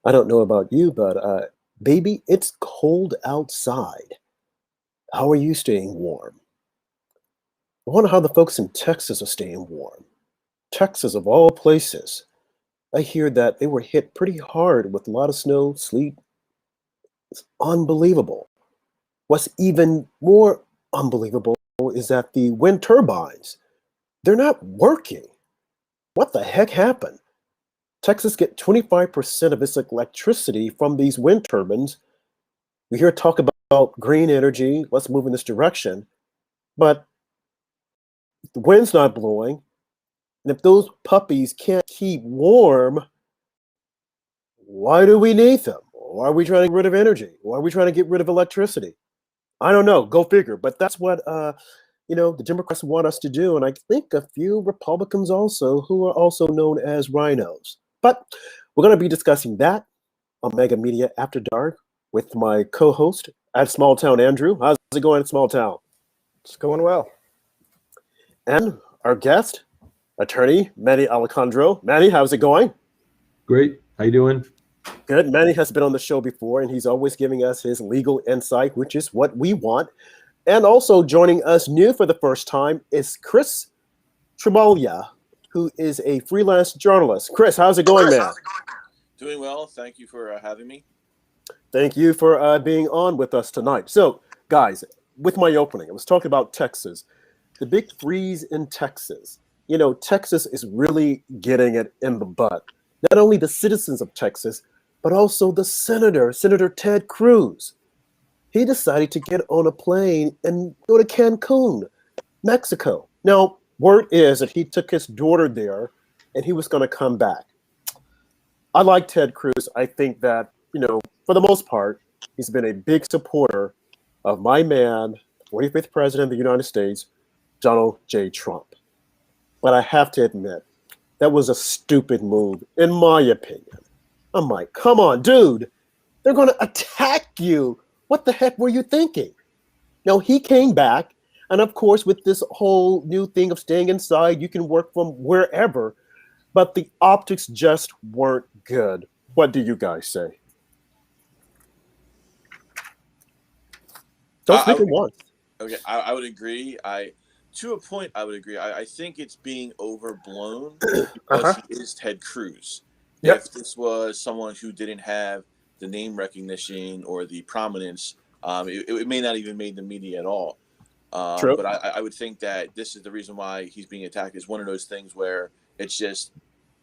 I don't know about you, but baby, it's cold outside. How are you staying warm? I wonder how the folks in Texas are staying warm. Texas, of all places. I hear that they were hit pretty hard with a lot of snow, sleet. It's unbelievable. What's even more unbelievable is that the wind turbines, they're not working. What the heck happened? Texas get 25% of its electricity from these wind turbines. We hear talk about green energy, let's move in this direction, but the wind's not blowing. And if those puppies can't keep warm, why do we need them? Why are we trying to get rid of energy? Why are we trying to get rid of electricity? I don't know. Go figure. But that's what the Democrats want us to do, and I think a few Republicans also, who are also known as rhinos. But we're going to be discussing that on Mega Media After Dark with my co-host at Small Town Andrew. How's it going at Small Town? It's going well. And our guest, attorney Manny Alejandro. Manny, how's it going? Great. How you doing? Good. Manny has been on the show before, and he's always giving us his legal insight, which is what we want. And also joining us new for the first time is Chris Tremalia, who is a freelance journalist. Chris, how's it going, man? Doing well. Thank you for having me. Thank you for being on with us tonight. So, guys, with my opening, I was talking about Texas, the big freeze in Texas. You know, Texas is really getting it in the butt. Not only the citizens of Texas, but also the Senator Ted Cruz. He decided to get on a plane and go to Cancun, Mexico. Now, word is that he took his daughter there and he was going to come back. I like Ted Cruz. I think that, for the most part, he's been a big supporter of my man, 45th President of the United States, Donald J. Trump. But I have to admit, that was a stupid move, in my opinion. I'm like, come on, dude. They're going to attack you. What the heck were you thinking? Now, he came back, and of course, with this whole new thing of staying inside, you can work from wherever, but the optics just weren't good. What do you guys say? Don't speak at once. Okay, I would agree. To a point, I would agree. I think it's being overblown because he is Ted Cruz. Yep. If this was someone who didn't have the name recognition or the prominence, it may not even made the media at all. True. But I would think that this is the reason why he's being attacked. Is one of those things where it's just,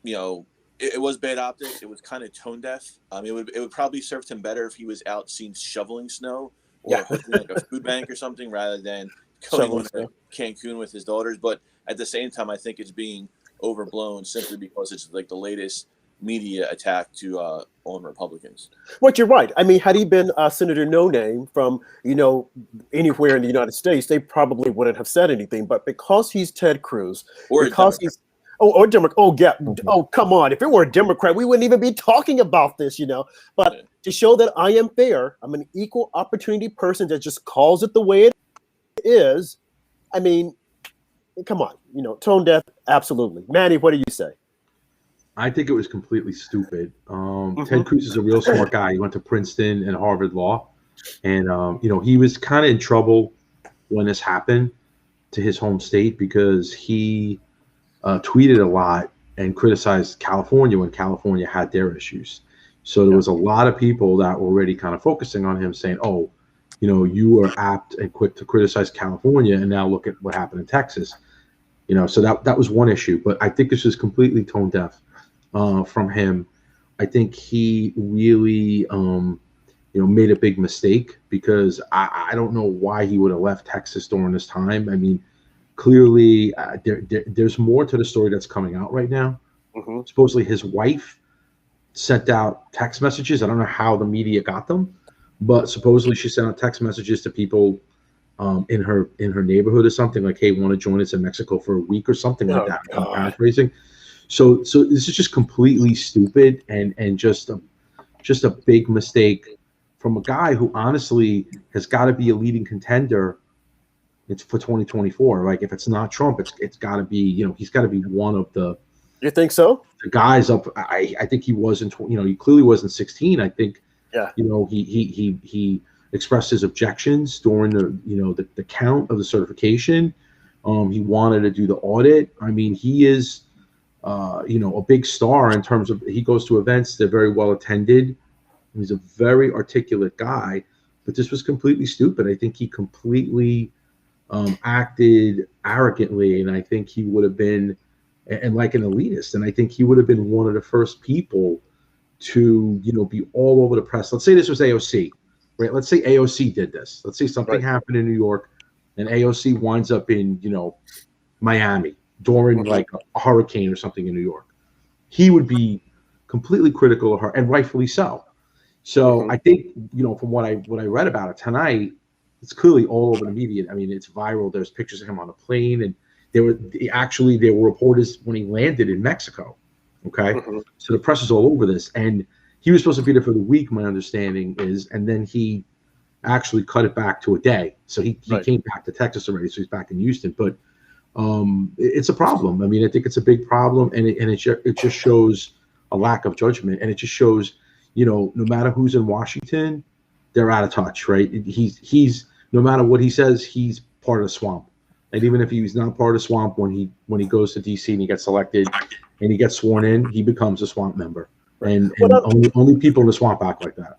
it was bad optics. It was kind of tone deaf. It would probably served him better if he was out seen shoveling snow or hooking like a food bank or something rather than going to Cancun with his daughters. But at the same time, I think it's being overblown simply because it's like the latest media attack to on Republicans. Well, you're right. I mean, had he been Senator No Name from, anywhere in the United States, they probably wouldn't have said anything. But because he's Ted Cruz, Or because he's or Democrat. Oh, yeah. Oh, come on. If it were a Democrat, we wouldn't even be talking about this, But to show that I am fair, I'm an equal opportunity person that just calls it the way it is. I mean, come on. Tone deaf, absolutely. Manny, what do you say? I think it was completely stupid. Ted Cruz is a real smart guy. He went to Princeton and Harvard Law. And, he was kind of in trouble when this happened to his home state because he tweeted a lot and criticized California when California had their issues. So there was a lot of people that were already kind of focusing on him saying, oh, you were apt and quick to criticize California, and now look at what happened in Texas. So that was one issue. But I think this is completely tone deaf from him. I think he really, made a big mistake because I don't know why he would have left Texas during this time. I mean, clearly there's more to the story that's coming out right now. Supposedly his wife sent out text messages. I don't know how the media got them, but supposedly she sent out text messages to people in her neighborhood or something like, hey, want to join us in Mexico for a week or something like that. I'm paraphrasing. So this is just completely stupid and just a big mistake from a guy who honestly has got to be a leading contender. It's for 2024. Like if it's not Trump, it's got to be, he's got to be one of the You think so? The guy's up. I think he wasn't. He clearly wasn't 16. I think. Yeah. He expressed his objections during the count of the certification. He wanted to do the audit. I mean, he is, a big star in terms of he goes to events. They're very well attended. He's a very articulate guy, but this was completely stupid. I think he completely acted arrogantly, and I think he would have been, and like an elitist, and I think he would have been one of the first people to, be all over the press. Let's say this was AOC, right? Let's say AOC did this. Let's say something happened in New York, and AOC winds up in, Miami during like a hurricane or something in New York. He would be completely critical of her, and rightfully so. So I think, from what I read about it tonight, it's clearly all over the media. I mean, it's viral. There's pictures of him on a plane, and there were reporters when he landed in Mexico. Okay, so the press is all over this, and he was supposed to be there for the week. My understanding is, and then he actually cut it back to a day. So he came back to Texas already, so he's back in Houston. But it's a problem. I mean, I think it's a big problem, and it just shows a lack of judgment, and it just shows, no matter who's in Washington, they're out of touch, right? He's no matter what he says, he's part of the swamp. And even if he's not part of the swamp, when he goes to DC and he gets selected and he gets sworn in, he becomes a swamp member. And only people in the swamp act like that.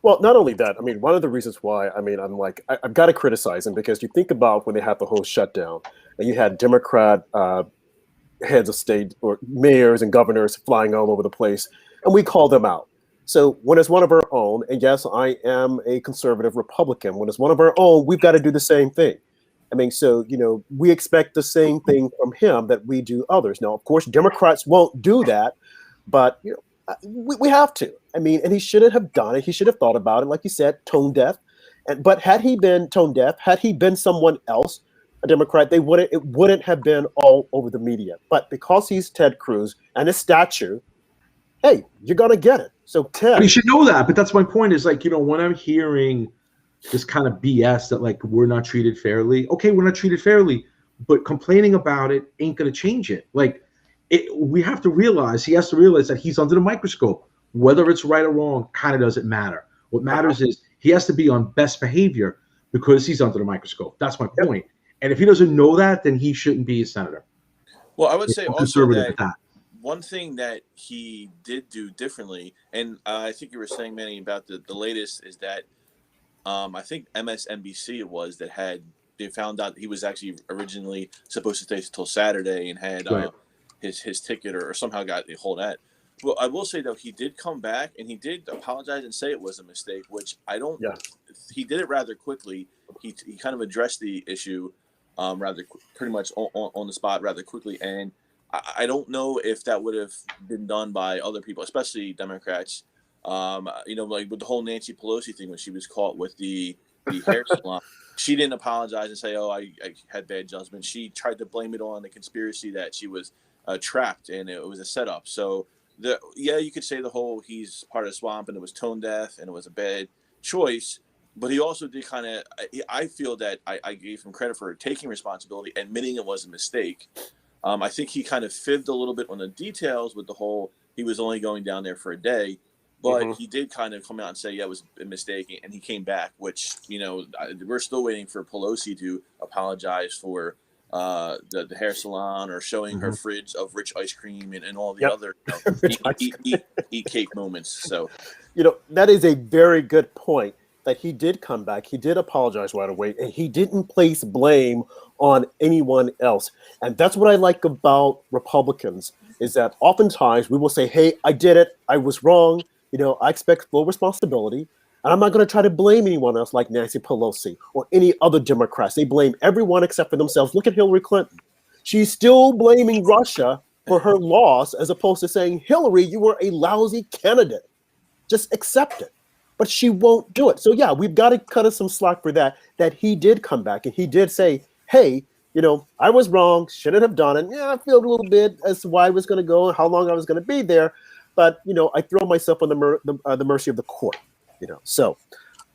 Well, not only that, I mean, one of the reasons why, I mean, I'm like, I've got to criticize him, because you think about when they had the whole shutdown and you had Democrat heads of state or mayors and governors flying all over the place, and we call them out. So when it's one of our own, and yes, I am a conservative Republican, when it's one of our own, we've got to do the same thing. I mean, so, we expect the same thing from him that we do others. Now, of course, Democrats won't do that, but, we have to. I mean, and he shouldn't have done it. He should have thought about it, like you said, tone deaf. But had he been tone deaf, had he been someone else, a Democrat, it wouldn't have been all over the media. But because he's Ted Cruz and his stature, hey, you're gonna get it. So Ted, but you should know that. But that's my point. Is like, when I'm hearing this kind of BS that like we're not treated fairly. Okay, we're not treated fairly, but complaining about it ain't gonna change it. Like, he has to realize that he's under the microscope. Whether it's right or wrong kind of doesn't matter. What matters is he has to be on best behavior because he's under the microscope. That's my point. And if he doesn't know that, then he shouldn't be a senator. Well, I would say also that one thing that he did do differently, and I think you were saying, Manny, about the latest, is that I think MSNBC it was that they found out he was actually originally supposed to stay until Saturday and had his ticket or somehow got a hold of that. Well, I will say, though, he did come back and he did apologize and say it was a mistake, which I don't. Yeah. He did it rather quickly. He kind of addressed the issue pretty much on the spot rather quickly. And I don't know if that would have been done by other people, especially Democrats. Like with the whole Nancy Pelosi thing when she was caught with the hair salon. She didn't apologize and say, "Oh, I had bad judgment." She tried to blame it on the conspiracy that she was trapped and it was a setup. So you could say the whole he's part of the swamp and it was tone deaf and it was a bad choice. But he also did kind of. I feel that I gave him credit for taking responsibility, admitting it was a mistake. I think he kind of fibbed a little bit on the details with the whole he was only going down there for a day. But he did kind of come out and say, yeah, it was a mistake, and he came back, which, we're still waiting for Pelosi to apologize for the hair salon or showing her fridge of rich ice cream and all the other eat cake moments. So, that is a very good point, that he did come back. He did apologize right away, and he didn't place blame on anyone else. And that's what I like about Republicans, is that oftentimes we will say, hey, I did it. I was wrong. I expect full responsibility, and I'm not going to try to blame anyone else like Nancy Pelosi or any other Democrats. They blame everyone except for themselves. Look at Hillary Clinton. She's still blaming Russia for her loss, as opposed to saying, Hillary, you were a lousy candidate. Just accept it. But she won't do it. So, yeah, we've got to cut us some slack for that he did come back and he did say, hey, I was wrong, shouldn't have done it. Yeah, I feel a little bit as to why I was going to go and how long I was going to be there. But, I throw myself on the mercy of the court, So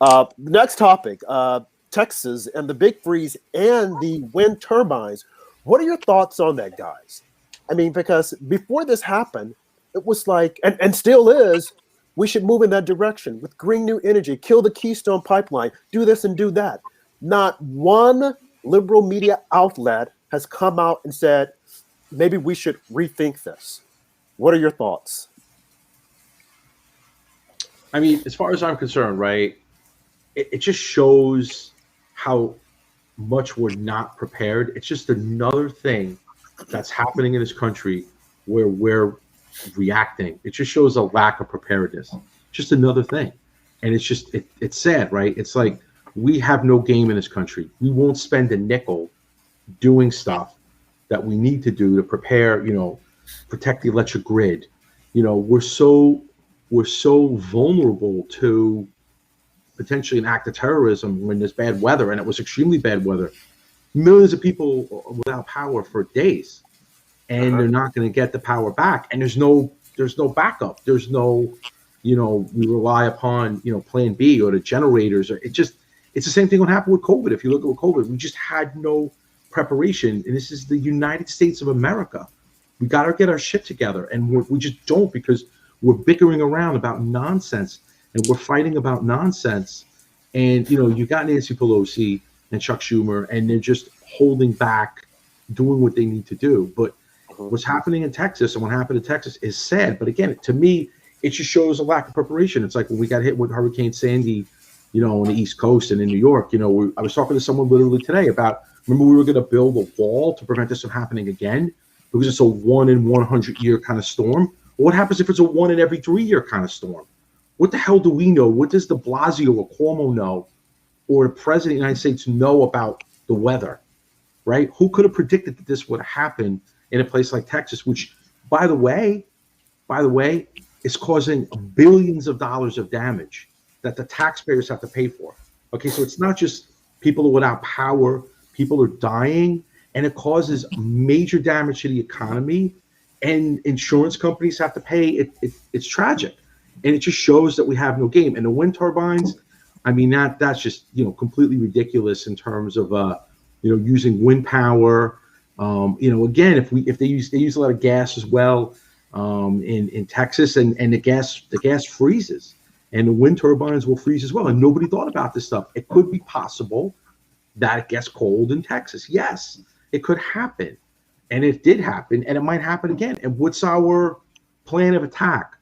the next topic, Texas and the big freeze and the wind turbines. What are your thoughts on that, guys? I mean, because before this happened, it was like, and still is, we should move in that direction with green new energy, kill the Keystone Pipeline, do this and do that. Not one liberal media outlet has come out and said, maybe we should rethink this. What are your thoughts? I mean, as far as I'm concerned, right, it just shows how much we're not prepared. It's just another thing that's happening in this country where we're reacting. It just shows a lack of preparedness. Just another thing. And it's just, it's sad, right? It's like we have no game in this country. We won't spend a nickel doing stuff that we need to do to prepare, protect the electric grid. We're so vulnerable to potentially an act of terrorism when there's bad weather, and it was extremely bad weather. Millions of people without power for days, and they're not going to get the power back. And there's no backup. There's no, we rely upon, plan B or the generators, or it's the same thing that happened with COVID. If you look at COVID, we just had no preparation. And this is the United States of America. We got to get our shit together. And we just don't, because we're bickering around about nonsense, and we're fighting about nonsense. And, you got Nancy Pelosi and Chuck Schumer, and they're just holding back, doing what they need to do. But what's happening in Texas and what happened in Texas is sad. But again, to me, it just shows a lack of preparation. It's like when we got hit with Hurricane Sandy, on the East Coast and in New York, I was talking to someone literally today about, remember we were going to build a wall to prevent this from happening again because it's a 1 in 100 year kind of storm. What happens if it's a 1 in every 3 year kind of storm? What the hell do we know? What does de Blasio or Cuomo know, or the president of the United States know about the weather, right? Who could have predicted that this would happen in a place like Texas, which, by the way, is causing billions of dollars of damage that the taxpayers have to pay for. Okay, so it's not just people are without power, people are dying, and it causes major damage to the economy, and insurance companies have to pay. It's tragic. And it just shows that we have no game. And the wind turbines, I mean, that's just, completely ridiculous in terms of, using wind power. Again, if they use a lot of gas as well in Texas, and the gas freezes, and the wind turbines will freeze as well. And nobody thought about this stuff. It could be possible that it gets cold in Texas. Yes, it could happen. And it did happen, and it might happen again. And what's our plan of attack?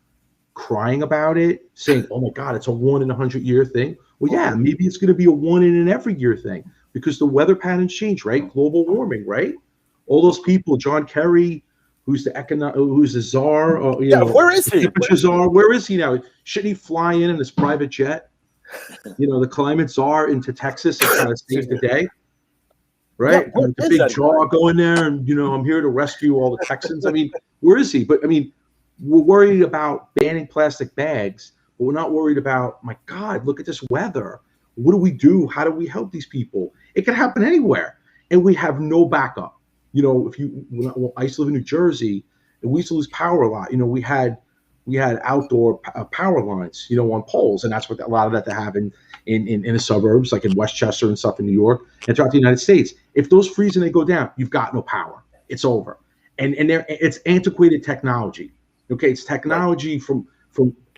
Crying about it, saying, oh my God, it's a 1 in 100 year thing. Well, yeah, maybe it's going to be a 1 in every year thing, because the weather patterns change, right? Global warming, right? All those people, John Kerry, who's the czar, where is he? Where is he now? Shouldn't he fly in his private jet? The climate czar into Texas and kind of save the day, right? Yeah, the big jaw going there, and I'm here to rescue all the Texans. I mean, where is he? But I mean, we're worried about banning plastic bags, but we're not worried about, my God, look at this weather. What do we do? How do we help these people? It could happen anywhere, and we have no backup. I used to live in New Jersey, and we used to lose power a lot. We had outdoor power lines, on poles, and that's what a lot of that they have in the suburbs, like in Westchester and stuff in New York and throughout the United States. If those freeze and they go down, you've got no power. It's over, and it's antiquated technology. Okay, it's technology from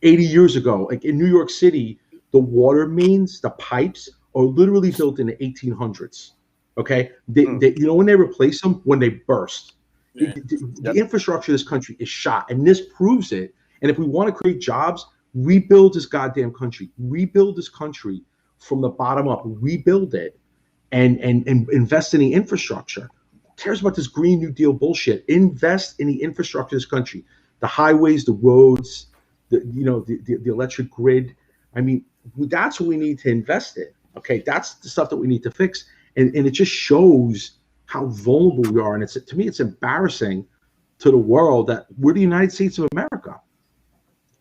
80 years ago. Like in New York City, the water mains, the pipes are literally built in the 1800s. Okay, when they replace them, when they burst, the infrastructure of this country is shot, and this proves it. And if we want to create jobs, rebuild this goddamn country, rebuild this country from the bottom up, rebuild it, and invest in the infrastructure. Who cares about this Green New Deal bullshit? Invest in the infrastructure of this country. The highways, the roads, the electric grid. I mean, that's what we need to invest in. Okay, that's the stuff that we need to fix, and it just shows how vulnerable we are. And to me, it's embarrassing to the world that we're the United States of America,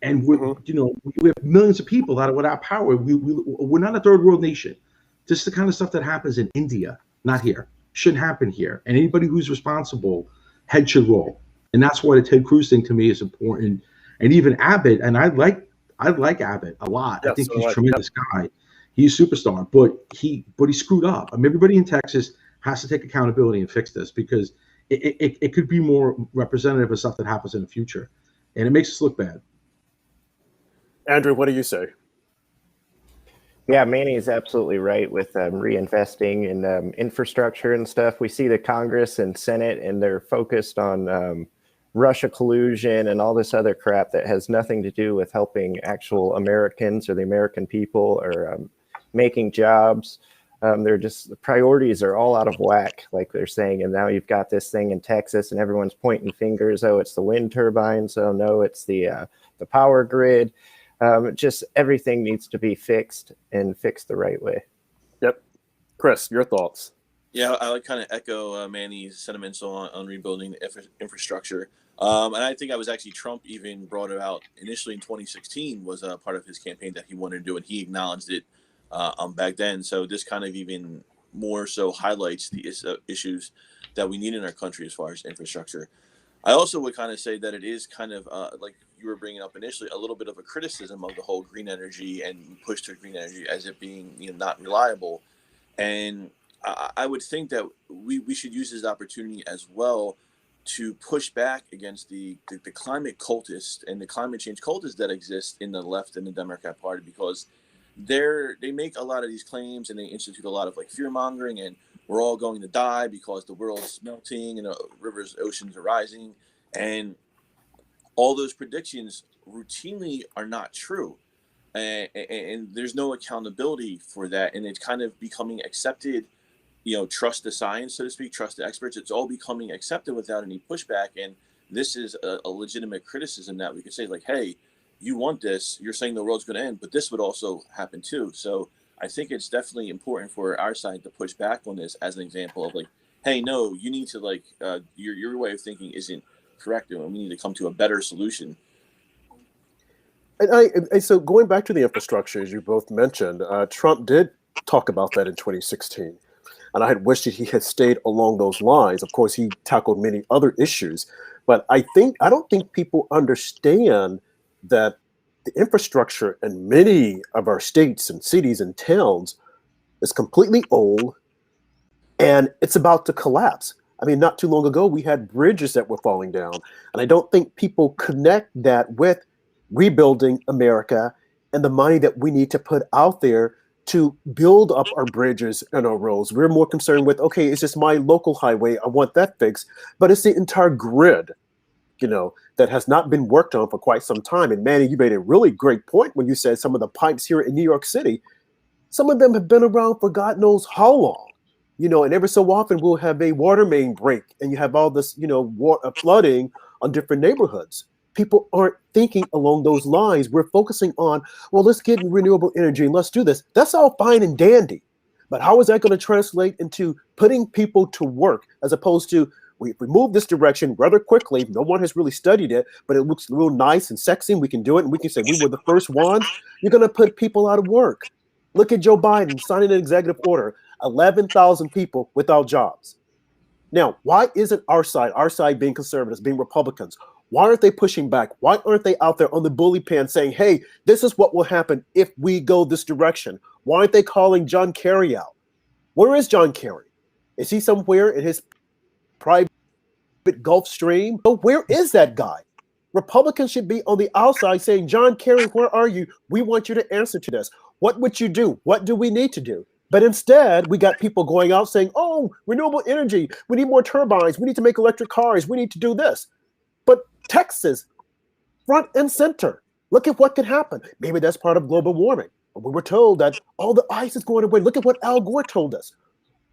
and we have millions of people that are without power. We're not a third world nation. This is the kind of stuff that happens in India, not here. Shouldn't happen here. And anybody who's responsible, head should roll. And that's why the Ted Cruz thing to me is important. And even Abbott, and I like Abbott a lot. Yes, I think he's a tremendous guy. He's a superstar, but he screwed up. I mean, everybody in Texas has to take accountability and fix this, because it could be more representative of stuff that happens in the future, and it makes us look bad. Andrew, what do you say? Yeah, Manny is absolutely right with reinvesting in infrastructure and stuff. We see the Congress and Senate, and they're focused on Russia collusion and all this other crap that has nothing to do with helping actual Americans or the American people or making jobs. They're just, the priorities are all out of whack, like they're saying. And now you've got this thing in Texas, and everyone's pointing fingers. Oh, it's the wind turbines. Oh no, it's the power grid. Just everything needs to be fixed and fixed the right way. Yep. Chris, your thoughts? Yeah, I like kind of echo Manny's sentiments on rebuilding the infrastructure. And I think I was actually Trump even brought it out initially in 2016 was a part of his campaign that he wanted to do, and he acknowledged it back then. So this kind of even more so highlights the issues that we need in our country as far as infrastructure. I also would kind of say that it is kind of like you were bringing up initially, a little bit of a criticism of the whole green energy and push to green energy as it being not reliable. And I would think that we should use this opportunity as well to push back against the climate cultists and the climate change cultists that exist in the left and the Democrat Party, because they make a lot of these claims and they institute a lot of like fear mongering and we're all going to die because the world's melting and rivers, oceans are rising, and all those predictions routinely are not true, and there's no accountability for that, and it's kind of becoming accepted. Trust the science, so to speak, trust the experts. It's all becoming accepted without any pushback. And this is a legitimate criticism that we could say, like, hey, you want this, you're saying the world's going to end, but this would also happen too. So I think it's definitely important for our side to push back on this as an example of like, hey, no, you need to like, your way of thinking isn't correct, and we need to come to a better solution. And so going back to the infrastructure, as you both mentioned, Trump did talk about that in 2016. And I had wished that he had stayed along those lines. Of course, he tackled many other issues, but I don't think people understand that the infrastructure in many of our states and cities and towns is completely old, and it's about to collapse. I mean, not too long ago, we had bridges that were falling down, and I don't think people connect that with rebuilding America and the money that we need to put out there to build up our bridges and our roads. We're more concerned with, okay, it's just my local highway, I want that fixed, but it's the entire grid, that has not been worked on for quite some time. And Manny, you made a really great point when you said some of the pipes here in New York City, some of them have been around for God knows how long, and every so often we'll have a water main break and you have all this, flooding on different neighborhoods. People aren't thinking along those lines. We're focusing on, well, let's get renewable energy and let's do this. That's all fine and dandy. But how is that going to translate into putting people to work as opposed to, we move this direction rather quickly. No one has really studied it, but it looks real nice and sexy. And we can do it. And we can say we were the first ones. You're going to put people out of work. Look at Joe Biden signing an executive order, 11,000 people without jobs. Now, why isn't our side being conservatives, being Republicans? Why aren't they pushing back? Why aren't they out there on the bully pan saying, hey, this is what will happen if we go this direction? Why aren't they calling John Kerry out? Where is John Kerry? Is he somewhere in his private Gulf Stream? Oh, where is that guy? Republicans should be on the outside saying, John Kerry, where are you? We want you to answer to this. What would you do? What do we need to do? But instead, we got people going out saying, oh, renewable energy. We need more turbines. We need to make electric cars. We need to do this. But Texas, front and center. Look at what could happen. Maybe that's part of global warming. But we were told that all the ice is going away. Look at what Al Gore told us.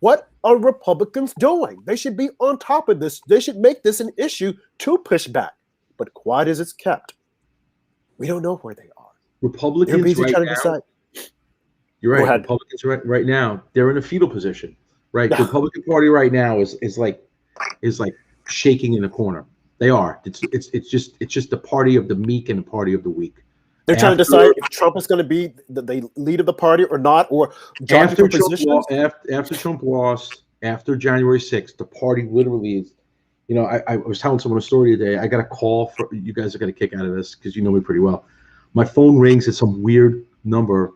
What are Republicans doing? They should be on top of this. They should make this an issue to push back. But quiet as it's kept, we don't know where they are. Republicans right now, you're right. Republicans right now, they're in a fetal position, right? The Republican Party right now is like shaking in the corner. They are. It's just the party of the meek and the party of the weak. They're trying to decide if Trump is going to be the lead of the party or not, or after Trump lost, after January 6th, the party literally is. I was telling someone a story today. I got a call for you guys are going to kick out of this because you know me pretty well. My phone rings at some weird number,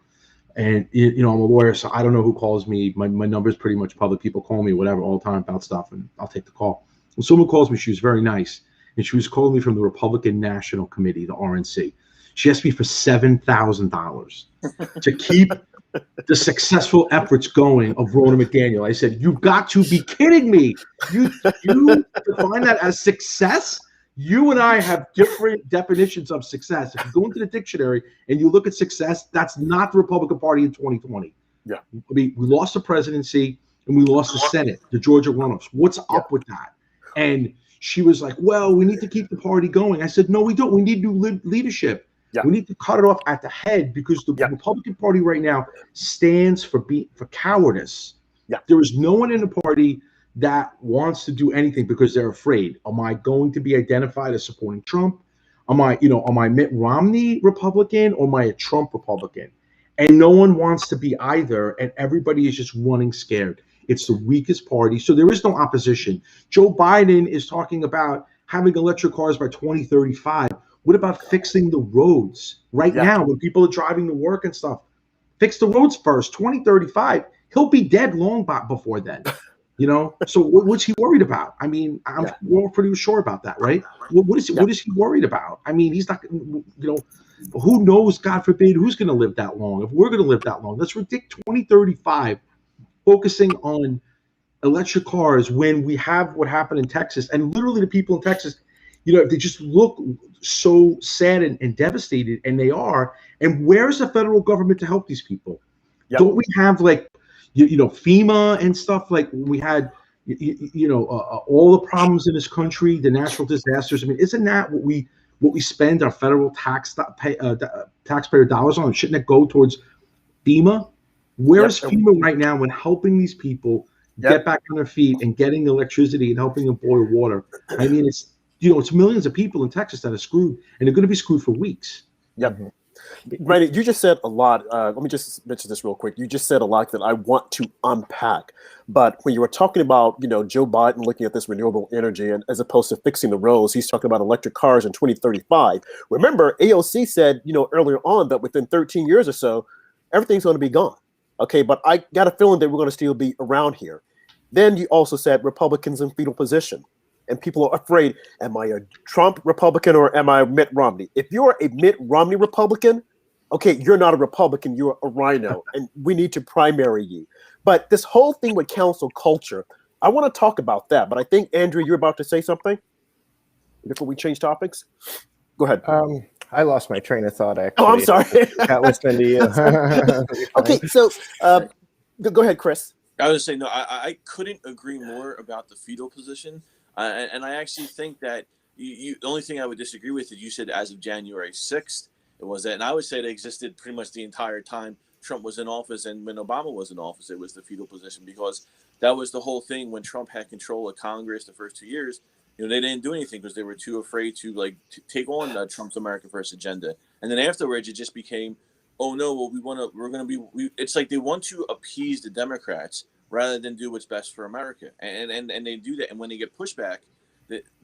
and I'm a lawyer, so I don't know who calls me. My number is pretty much public. People call me whatever all the time about stuff, and I'll take the call. When someone calls me, she was very nice, and she was calling me from the Republican National Committee, the RNC. She asked me for $7,000 to keep the successful efforts going of Ronna McDaniel. I said, "You got to be kidding me! You define that as success?" You and I have different definitions of success. If you go into the dictionary and you look at success, that's not the Republican Party in 2020. Yeah. I mean, we lost the presidency and we lost the Senate, the Georgia runoffs. What's up with that? And she was like, well, we need to keep the party going. I said, no, we don't. We need new leadership. Yeah. We need to cut it off at the head because the Republican Party right now stands for cowardice. Yeah. There is no one in the party that wants to do anything because they're afraid. Am I going to be identified as supporting Trump? Am I Mitt Romney Republican or am I a Trump Republican? And no one wants to be either, and everybody is just running scared. It's the weakest party, so there is no opposition. Joe Biden is talking about having electric cars by 2035. What about fixing the roads right now when people are driving to work and stuff? Fix the roads first. 2035, he'll be dead long before then. So what's he worried about? I mean, we're pretty sure about that, right? What is he worried about? I mean, he's not, who knows, God forbid, who's going to live that long? If we're going to live that long, let's predict 2035, focusing on electric cars when we have what happened in Texas. And literally the people in Texas, they just look so sad and devastated, and they are. And where's the federal government to help these people? Yep. Don't we have FEMA and stuff like we had, all the problems in this country, the natural disasters? I mean, isn't that what we spend our federal taxpayer dollars on? Shouldn't it go towards FEMA? Where's FEMA right now when helping these people get back on their feet and getting electricity and helping them boil water? I mean, it's millions of people in Texas that are screwed, and they're going to be screwed for weeks. Yep. Randy, you just said a lot. Let me just mention this real quick. You just said a lot that I want to unpack. But when you were talking about, Joe Biden looking at this renewable energy and as opposed to fixing the roads, he's talking about electric cars in 2035. Remember, AOC said, earlier on that within 13 years or so, everything's going to be gone. Okay, but I got a feeling that we're going to still be around here. Then you also said Republicans in fetal position. And people are afraid, am I a Trump Republican or am I a Mitt Romney? If you're a Mitt Romney Republican, okay, you're not a Republican, you're a rhino, and we need to primary you. But this whole thing with council culture, I want to talk about that. But I think, Andrew, you're about to say something before we change topics. Go ahead. I lost my train of thought, actually. Oh, I'm sorry. Not listening to you. Okay, so go ahead, Chris. I was saying, no, I couldn't agree more about the fetal position. And I actually think that the only thing I would disagree with is you said as of January 6th, it was that. And I would say it existed pretty much the entire time Trump was in office and when Obama was in office, it was the fetal position, because that was the whole thing when Trump had control of Congress the first 2 years. They didn't do anything because they were too afraid to take on Trump's America First agenda. And then afterwards, it just became, oh no, well it's like they want to appease the Democrats rather than do what's best for America. And they do that. And when they get pushback,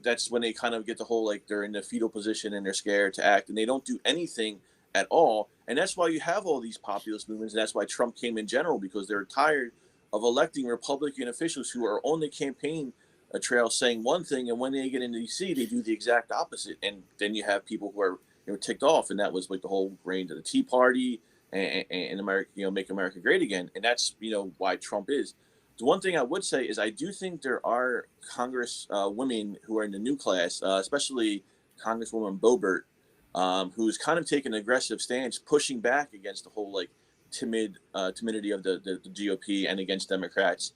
that's when they kind of get the whole, they're in the fetal position and they're scared to act and they don't do anything at all. And that's why you have all these populist movements. And that's why Trump came in general, because they're tired of electing Republican officials who are on the campaign trail saying one thing. And when they get into DC, they do the exact opposite. And then you have people who are ticked off. And that was the whole reign of the Tea Party and America, make America great again. And that's, why Trump is. The one thing I would say is I do think there are Congress women who are in the new class, especially Congresswoman Boebert, who's kind of taken an aggressive stance, pushing back against the whole timidity of the GOP and against Democrats.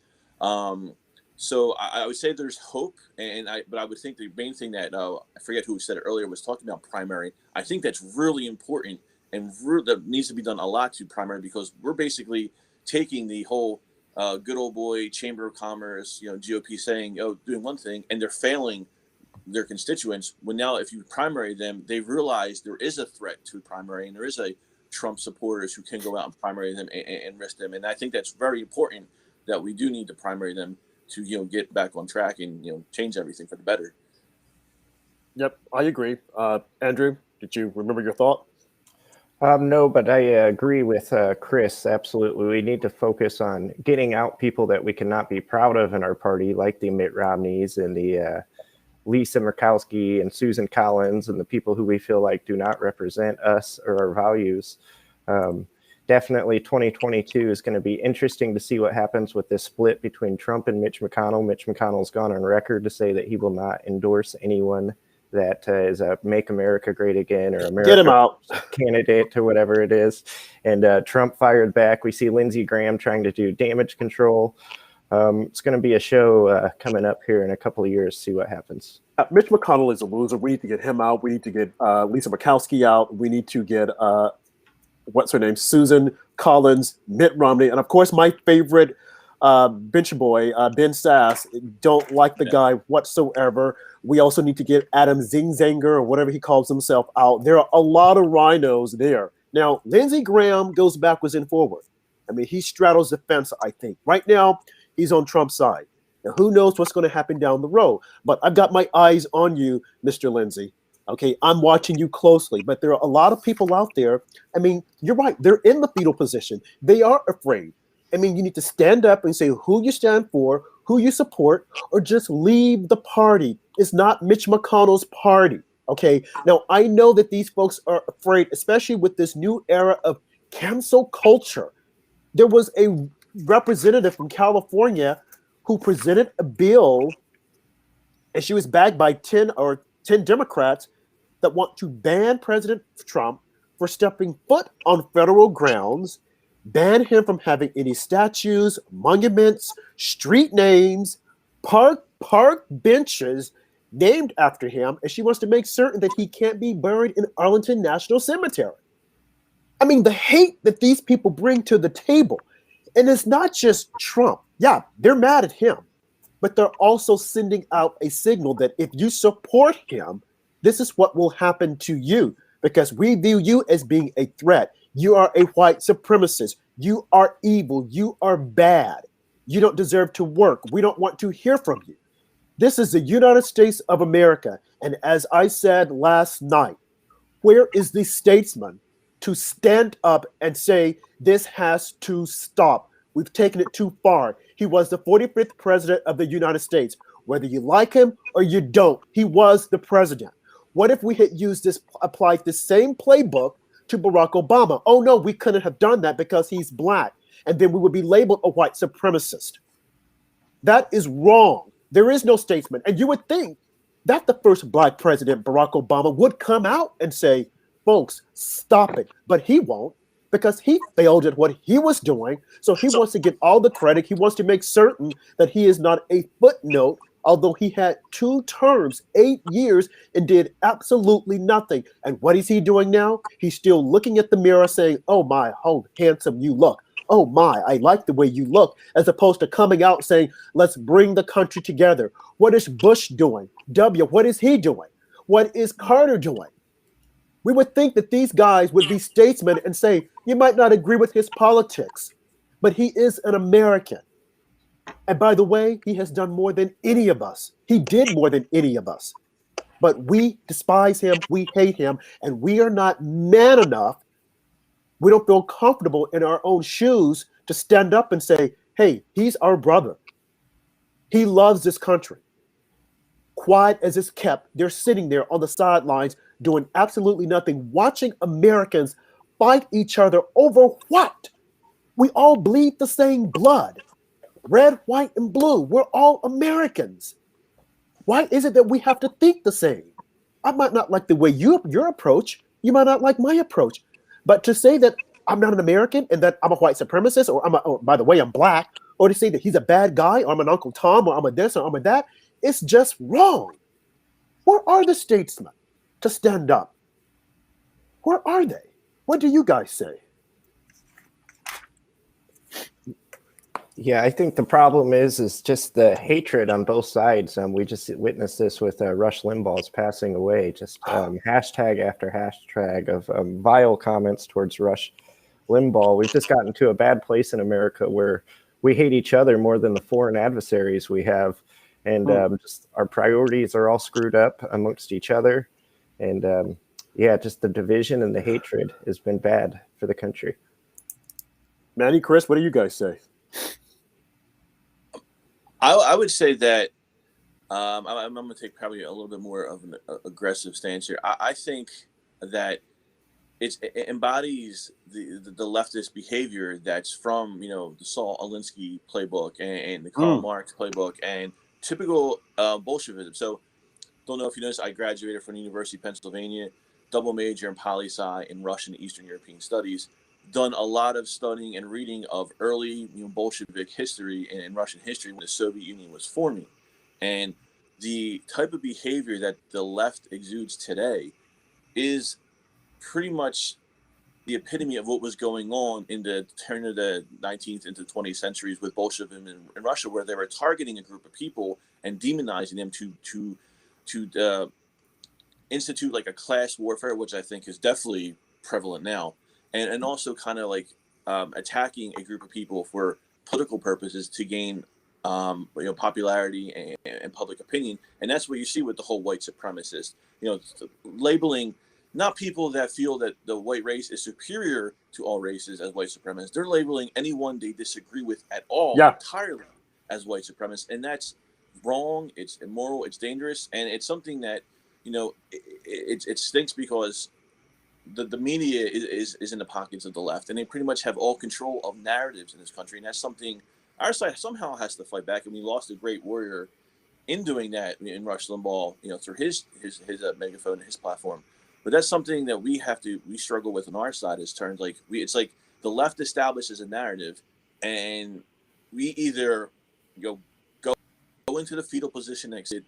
So I would say there's hope, but I would think the main thing that I forget who said it earlier was talking about primary. I think that's really important and that needs to be done a lot to primary, because we're basically taking the whole good old boy Chamber of Commerce, GOP saying, doing one thing, and they're failing their constituents. When now, if you primary them, they realize there is a threat to primary, and there is a Trump supporters who can go out and primary them and risk them. And I think that's very important that we do need to primary them to get back on track and change everything for the better. Yep, I agree. Andrew, did you remember your thought? No, but I agree with Chris. Absolutely. We need to focus on getting out people that we cannot be proud of in our party, like the Mitt Romneys and the Lisa Murkowski and Susan Collins and the people who we feel like do not represent us or our values. Definitely 2022 is going to be interesting to see what happens with this split between Trump and Mitch McConnell. Mitch McConnell's gone on record to say that he will not endorse anyone that is a Make America Great Again or America Get him out. candidate or whatever it is. And Trump fired back. We see Lindsey Graham trying to do damage control. It's going to be a show coming up here in a couple of years, see what happens. Mitch McConnell is a loser. We need to get him out. We need to get Lisa Murkowski out. We need to get, what's her name, Susan Collins, Mitt Romney. And, of course, my favorite bench boy, Ben Sass. Don't like the guy whatsoever. We also need to get Adam Zingzanger or whatever he calls himself out. There are a lot of rhinos there. Now, Lindsey Graham goes backwards and forward. I mean, he straddles the fence, I think. Right now, he's on Trump's side. Now, who knows what's going to happen down the road? But I've got my eyes on you, Mr. Lindsey. Okay, I'm watching you closely. But there are a lot of people out there. I mean, you're right. They're in the fetal position. They are afraid. I mean, you need to stand up and say who you stand for, who you support, or just leave the party. It's not Mitch McConnell's party. Okay, now I know that these folks are afraid, especially with this new era of cancel culture. There was a representative from California who presented a bill, and she was backed by 10 Democrats that want to ban President Trump for stepping foot on federal grounds, ban him from having any statues, monuments, street names, park benches named after him, and she wants to make certain that he can't be buried in Arlington National Cemetery. I mean, the hate that these people bring to the table, and it's not just Trump. Yeah, they're mad at him, but they're also sending out a signal that if you support him, this is what will happen to you, because we view you as being a threat. You are a white supremacist. You are evil. You are bad. You don't deserve to work. We don't want to hear from you. This is the United States of America. And as I said last night, where is the statesman to stand up and say, this has to stop? We've taken it too far. He was the 45th president of the United States. Whether you like him or you don't, he was the president. What if we had applied the same playbook to Barack Obama? Oh, no, we couldn't have done that because he's black. And then we would be labeled a white supremacist. That is wrong. There is no statesman. And you would think that the first black president, Barack Obama, would come out and say, folks, stop it. But he won't, because he failed at what he was doing. So he wants to get all the credit. He wants to make certain that he is not a footnote, although he had 2 terms, 8 years, and did absolutely nothing. And what is he doing now? He's still looking at the mirror saying, oh my, how handsome you look. Oh my, I like the way you look, as opposed to coming out saying, let's bring the country together. What is Bush doing? What is he doing? What is Carter doing? We would think that these guys would be statesmen and say, you might not agree with his politics, but he is an American. And by the way, he has done more than any of us. He did more than any of us. But we despise him, we hate him, and we are not man enough. We don't feel comfortable in our own shoes to stand up and say, hey, he's our brother. He loves this country. Quiet as it's kept, they're sitting there on the sidelines doing absolutely nothing, watching Americans fight each other over what? We all bleed the same blood. Red, white, and blue. We're all Americans. Why is it that we have to think the same? I might not like the way your approach. You might not like my approach. But to say that I'm not an American and that I'm a white supremacist, or by the way, I'm black, or to say that he's a bad guy, or I'm an Uncle Tom, or I'm a this, or I'm a that, it's just wrong. Where are the statesmen to stand up? Where are they? What do you guys say? Yeah, I think the problem is just the hatred on both sides. We just witnessed this with Rush Limbaugh's passing away. Just hashtag after hashtag of vile comments towards Rush Limbaugh. We've just gotten to a bad place in America where we hate each other more than the foreign adversaries we have, and just our priorities are all screwed up amongst each other. And Yeah, just the division and the hatred has been bad for the country. Manny, Chris, what do you guys say? I would say that I'm going to take probably a little bit more of an aggressive stance here. I think that it embodies the leftist behavior that's from the Saul Alinsky playbook and the Karl Marx playbook and typical Bolshevism. So don't know if you noticed, I graduated from the University of Pennsylvania, double major in poli-sci in Russian and Eastern European studies. Done a lot of studying and reading of early Bolshevik history and Russian history when the Soviet Union was forming, and the type of behavior that the left exudes today is pretty much the epitome of what was going on in the turn of the 19th into 20th centuries with Bolshevism in Russia, where they were targeting a group of people and demonizing them to institute like a class warfare, which I think is definitely prevalent now, and also kind of like attacking a group of people for political purposes to gain popularity and public opinion. And that's what you see with the whole white supremacist, labeling not people that feel that the white race is superior to all races as white supremacists. They're labeling anyone they disagree with at all entirely as white supremacists. And that's wrong. It's immoral. It's dangerous. And it's something that, it stinks because the media is in the pockets of the left, and they pretty much have all control of narratives in this country. And that's something our side somehow has to fight back. And we lost a great warrior in doing that in Rush Limbaugh, through his megaphone and his platform. But that's something that we struggle with on our side. Is turns like it's like the left establishes a narrative, and we either go into the fetal position and say,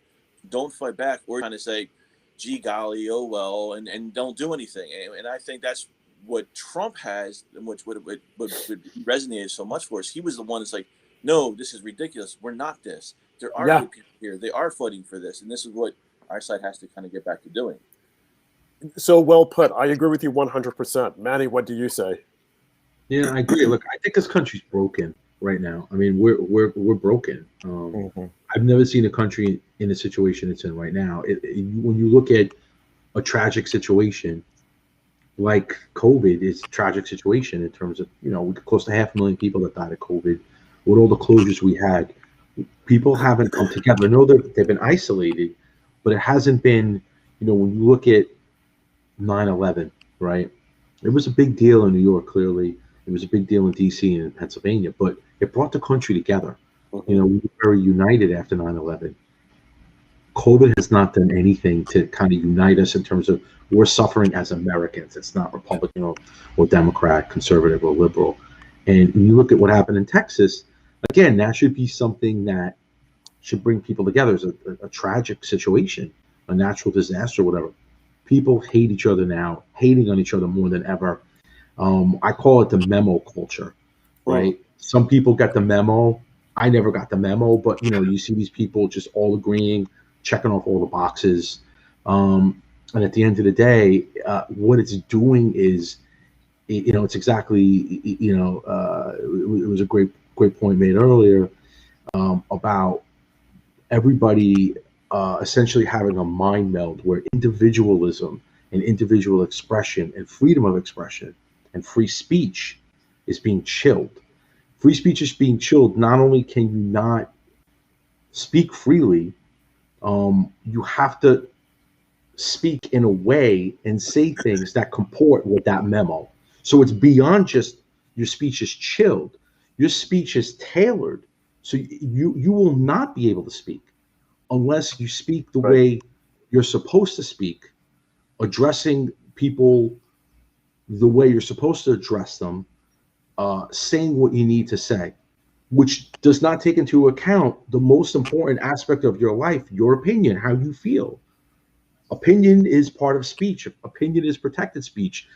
don't fight back, or kind of say, gee golly, oh well, and don't do anything. And I think that's what Trump has, and what resonated so much for us. He was the one that's like, no, this is ridiculous. We're not this. There are good people here. They are fighting for this, and this is what our side has to kind of get back to doing. So well put. I agree with you 100%. Manny, what do you say? Yeah, I agree. Look, I think this country's broken right now. I mean, we're broken. I've never seen a country in the situation it's in right now. When you look at a tragic situation like COVID, it's a tragic situation in terms of, close to 500,000 people that died of COVID. With all the closures we had, people haven't come together. I know they've been isolated, but it hasn't been, when you look at 9/11, right? It was a big deal in New York, clearly. It was a big deal in DC and in Pennsylvania, but it brought the country together. We were very united after 9/11. COVID has not done anything to kind of unite us in terms of we're suffering as Americans. It's not Republican or Democrat, conservative or liberal. And when you look at what happened in Texas, again, that should be something that should bring people together. It's a tragic situation, a natural disaster, whatever. People hate each other now, hating on each other more than ever. I call it the memo culture, right? Some people got the memo. I never got the memo, but you see these people just all agreeing, checking off all the boxes. And at the end of the day, what it's doing is, it's exactly, it was a great point made earlier about everybody essentially having a mind meld where individualism and individual expression and freedom of expression and free speech is being chilled. Free speech is being chilled. Not only can you not speak freely, you have to speak in a way and say things that comport with that memo. So it's beyond just your speech is chilled. Your speech is tailored. So you will not be able to speak unless you speak the way you're supposed to speak, addressing people the way you're supposed to address them, saying what you need to say, which does not take into account the most important aspect of your life, your opinion, how you feel. Opinion is part of speech. Opinion is protected speech.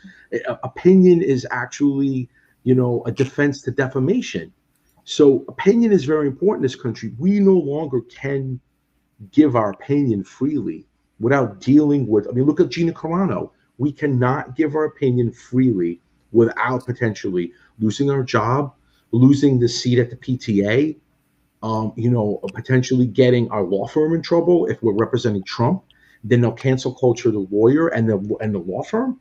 Opinion is actually, a defense to defamation. So opinion is very important in this country. We no longer can give our opinion freely without dealing with, look at Gina Carano. We cannot give our opinion freely without potentially losing our job, losing the seat at the PTA, potentially getting our law firm in trouble if we're representing Trump. then they'll cancel culture the lawyer and the law firm.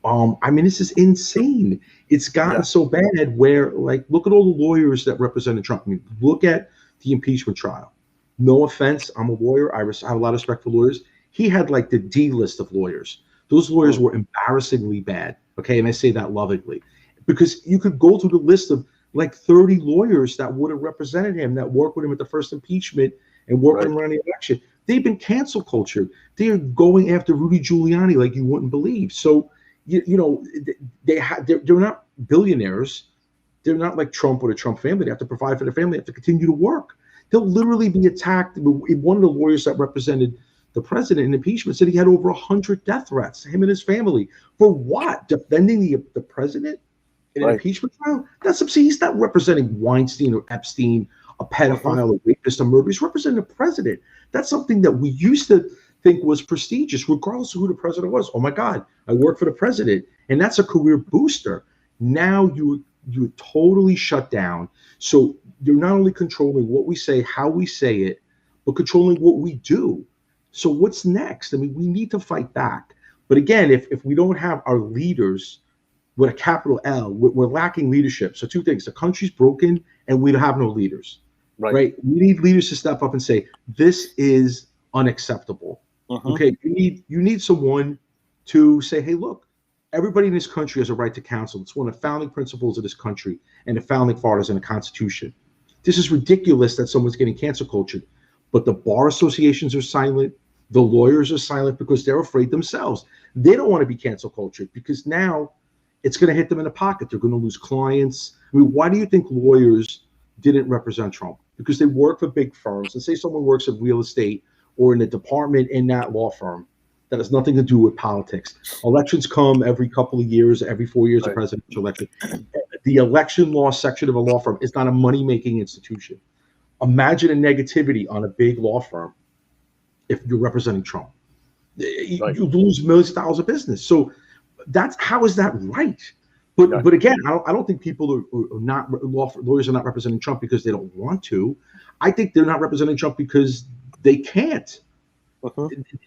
I mean, this is insane. It's gotten so bad where, like, look at all the lawyers that represented Trump. I mean, look at the impeachment trial. No offense, I'm a lawyer. I have a lot of respect for lawyers. He had like the D list of lawyers. Those lawyers were embarrassingly bad. Okay, and I say that lovingly, because you could go through the list of like 30 lawyers that would have represented him, that worked with him at the first impeachment and worked with him around the election. They've been cancel cultured. They are going after Rudy Giuliani like you wouldn't believe. So you know, they're not billionaires. They're not like Trump or the Trump family. They have to provide for their family. They have to continue to work. They'll literally be attacked. One of the lawyers that represented the president in impeachment said he had over 100 death threats, him and his family. For what? Defending the president in an impeachment trial? That's obscene. He's not representing Weinstein or Epstein, a pedophile, a rapist, a murderer. He's representing the president. That's something that we used to think was prestigious, regardless of who the president was. Oh my God, I work for the president, and that's a career booster. Now you're totally shut down. So you're not only controlling what we say, how we say it, but controlling what we do. So what's next? I mean, we need to fight back. But again, if we don't have our leaders with a capital L, we're lacking leadership. So two things: the country's broken, and we have no leaders. Right? We need leaders to step up and say, this is unacceptable. Okay, you need someone to say, hey, look, everybody in this country has a right to counsel. It's one of the founding principles of this country and the founding fathers in the Constitution. This is ridiculous that someone's getting cancel cultured, but the bar associations are silent. The lawyers are silent because they're afraid themselves. They don't want to be cancel cultured because now it's going to hit them in the pocket. They're going to lose clients. I mean, why do you think lawyers didn't represent Trump? Because they work for big firms. And say someone works in real estate or in a department in that law firm that has nothing to do with politics. Elections come every couple of years, every 4 years, a presidential election. The election law section of a law firm is not a money-making institution. Imagine a negativity on a big law firm if you're representing Trump. You lose millions of dollars of business. So how is that right? But again, I don't think people are not lawyers are not representing Trump because they don't want to. I think they're not representing Trump because they can't.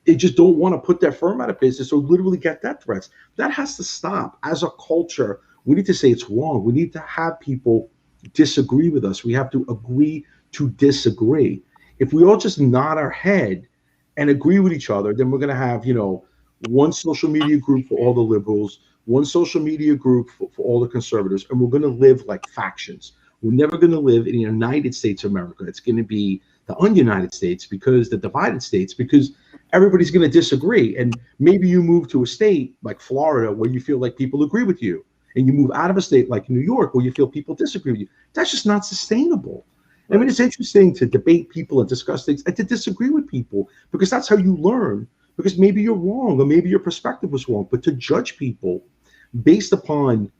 They just don't want to put their firm out of business or literally get death threats. That has to stop. As a culture, we need to say it's wrong. We need to have people disagree with us. We have to agree to disagree. If we all just nod our head and agree with each other, then we're going to have, one social media group for all the liberals, one social media group for all the conservatives, and we're going to live like factions. We're never going to live in the United States of America. It's going to be the ununited states, because the divided states, because everybody's going to disagree. And maybe you move to a state like Florida where you feel like people agree with you, and you move out of a state like New York where you feel people disagree with you. That's just not sustainable. I mean, it's interesting to debate people and discuss things and to disagree with people, because that's how you learn, because maybe you're wrong or maybe your perspective was wrong. But to judge people based upon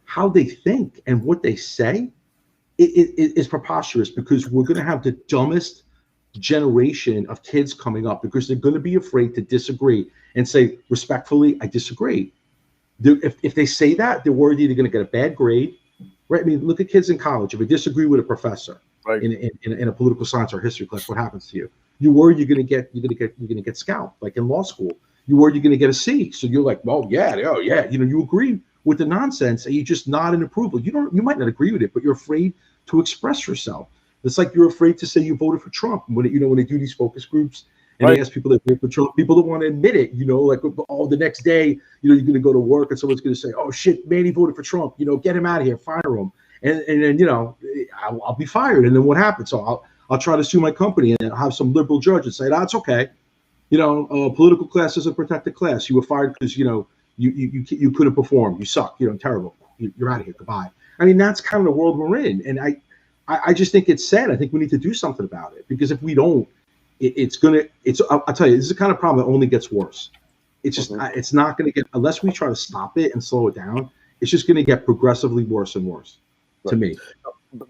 how they think and what they say, it is preposterous, because we're going to have the dumbest generation of kids coming up, because they're going to be afraid to disagree and say, respectfully, I disagree. If they say that, they're worried they're going to get a bad grade. Right? I mean, look at kids in college. If they disagree with a professor in a political science or history class, what happens to you? You worry you're going to get scalped. Like in law school, you worry you're going to get a C. So you're like, well, yeah. You agree with the nonsense, and you just nod in approval. You might not agree with it, but you're afraid to express yourself. It's like you're afraid to say you voted for Trump. When they do these focus groups and they ask people that voted for Trump, people don't want to admit it. Like, the next day, you're going to go to work and someone's going to say, oh shit, man, he voted for Trump. Get him out of here, fire him, and then I'll be fired. And then what happens? So I'll try to sue my company, and I'll have some liberal judge and say, that's okay. Political class is a protected class. You were fired because you couldn't perform. You suck. Terrible. You're out of here. Goodbye. I mean, that's kind of the world we're in, and I just think it's sad. I think we need to do something about it, because if we don't, I'll tell you, this is the kind of problem that only gets worse. It's just it's not going to get, unless we try to stop it and slow it down. It's just going to get progressively worse and worse. To me.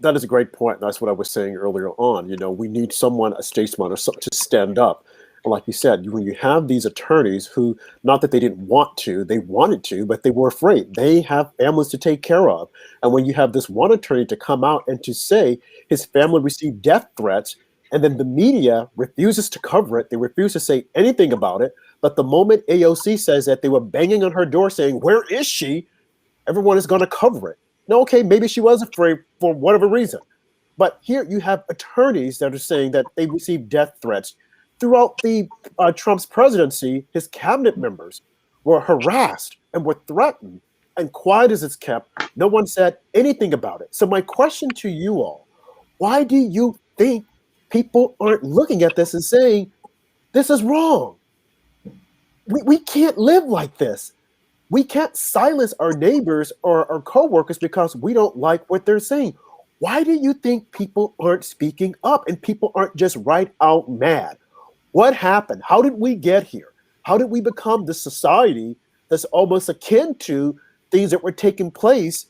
That is a great point. That's what I was saying earlier on. We need someone, a statesman, or something to stand up. Like you said, when you have these attorneys who, not that they didn't want to, they wanted to, but they were afraid. They have families to take care of. And when you have this one attorney to come out and to say his family received death threats, And then the media refuses to cover it. They refuse to say anything about it. But the moment AOC says that they were banging on her door saying, "Where is she?" everyone is going to cover it. Now, okay, maybe she was afraid for whatever reason. But here you have attorneys that are saying that they received death threats. Throughout the Trump's presidency, his cabinet members were harassed and were threatened. And quiet as it's kept, no one said anything about it. So my question to you all, why do you think people aren't looking at this and saying, this is wrong? We can't live like this. We can't silence our neighbors or our coworkers because we don't like what they're saying. Why do you think people aren't speaking up and people aren't just right out mad? What happened? How did we get here? How did we become the society that's almost akin to things that were taking place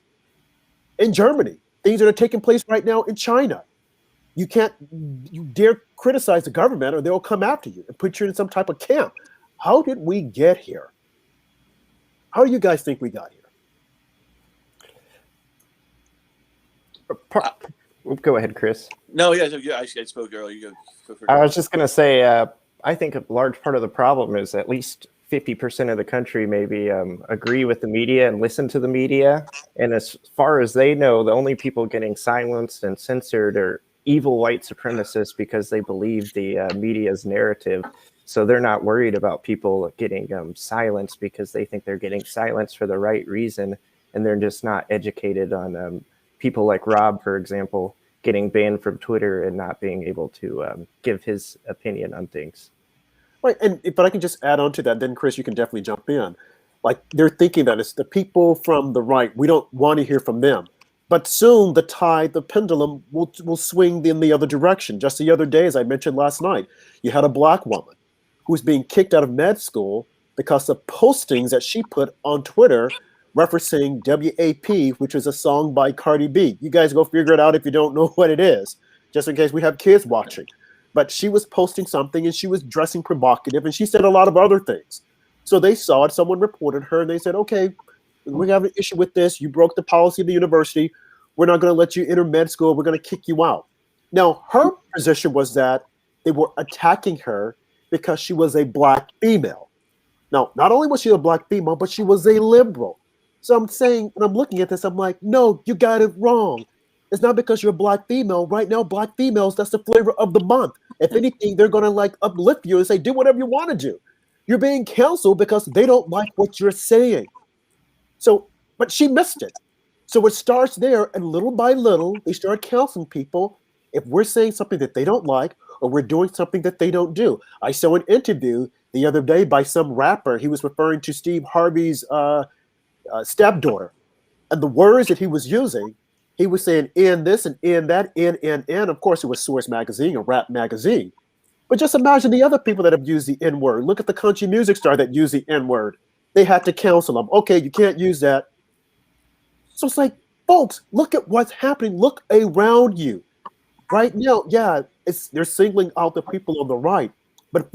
in Germany, things that are taking place right now in China? You dare criticize the government or they'll come after you and put you in some type of camp. How did we get here? How do you guys think we got here? Go ahead, Chris. No, yeah, I spoke earlier. You go for it. I was just going to say, I think a large part of the problem is at least 50% of the country maybe agree with the media and listen to the media. And as far as they know, the only people getting silenced and censored are evil white supremacists because they believe the media's narrative. So they're not worried about people getting silenced because they think they're getting silenced for the right reason. And they're just not educated on people like Rob, for example, getting banned from Twitter and not being able to give his opinion on things. Right, but I can just add on to that. Then, Chris, you can definitely jump in. Like they're thinking that it's the people from the right. We don't want to hear from them. But soon the pendulum will swing in the other direction. Just the other day, as I mentioned last night, you had a black woman who was being kicked out of med school because of postings that she put on Twitter referencing WAP, which is a song by Cardi B. You guys go figure it out if you don't know what it is, just in case we have kids watching. But she was posting something and she was dressing provocative and she said a lot of other things. So they saw it, someone reported her and they said, okay, we have an issue with this. You broke the policy of the university. We're not going to let you enter med school. We're going to kick you out. Now, her position was that they were attacking her because she was a black female. Now, not only was she a black female, but she was a liberal. So I'm saying, when I'm looking at this, I'm like, no, you got it wrong. It's not because you're a black female. Right now, black females, that's the flavor of the month. If anything, they're going to like uplift you and say, do whatever you want to do. You're being canceled because they don't like what you're saying. So, but she missed it. So it starts there, and little by little, they start canceling people if we're saying something that they don't like or we're doing something that they don't do. I saw an interview the other day by some rapper. He was referring to Steve Harvey's stepdaughter. And the words that he was using, he was saying in this and in that, in. Of course, it was Source Magazine, a rap magazine. But just imagine the other people that have used the N-word. Look at the country music star that used the N-word. They had to cancel them. Okay, you can't use that. So it's like, folks, look at what's happening. Look around you. Right now, yeah, they're singling out the people on the right. But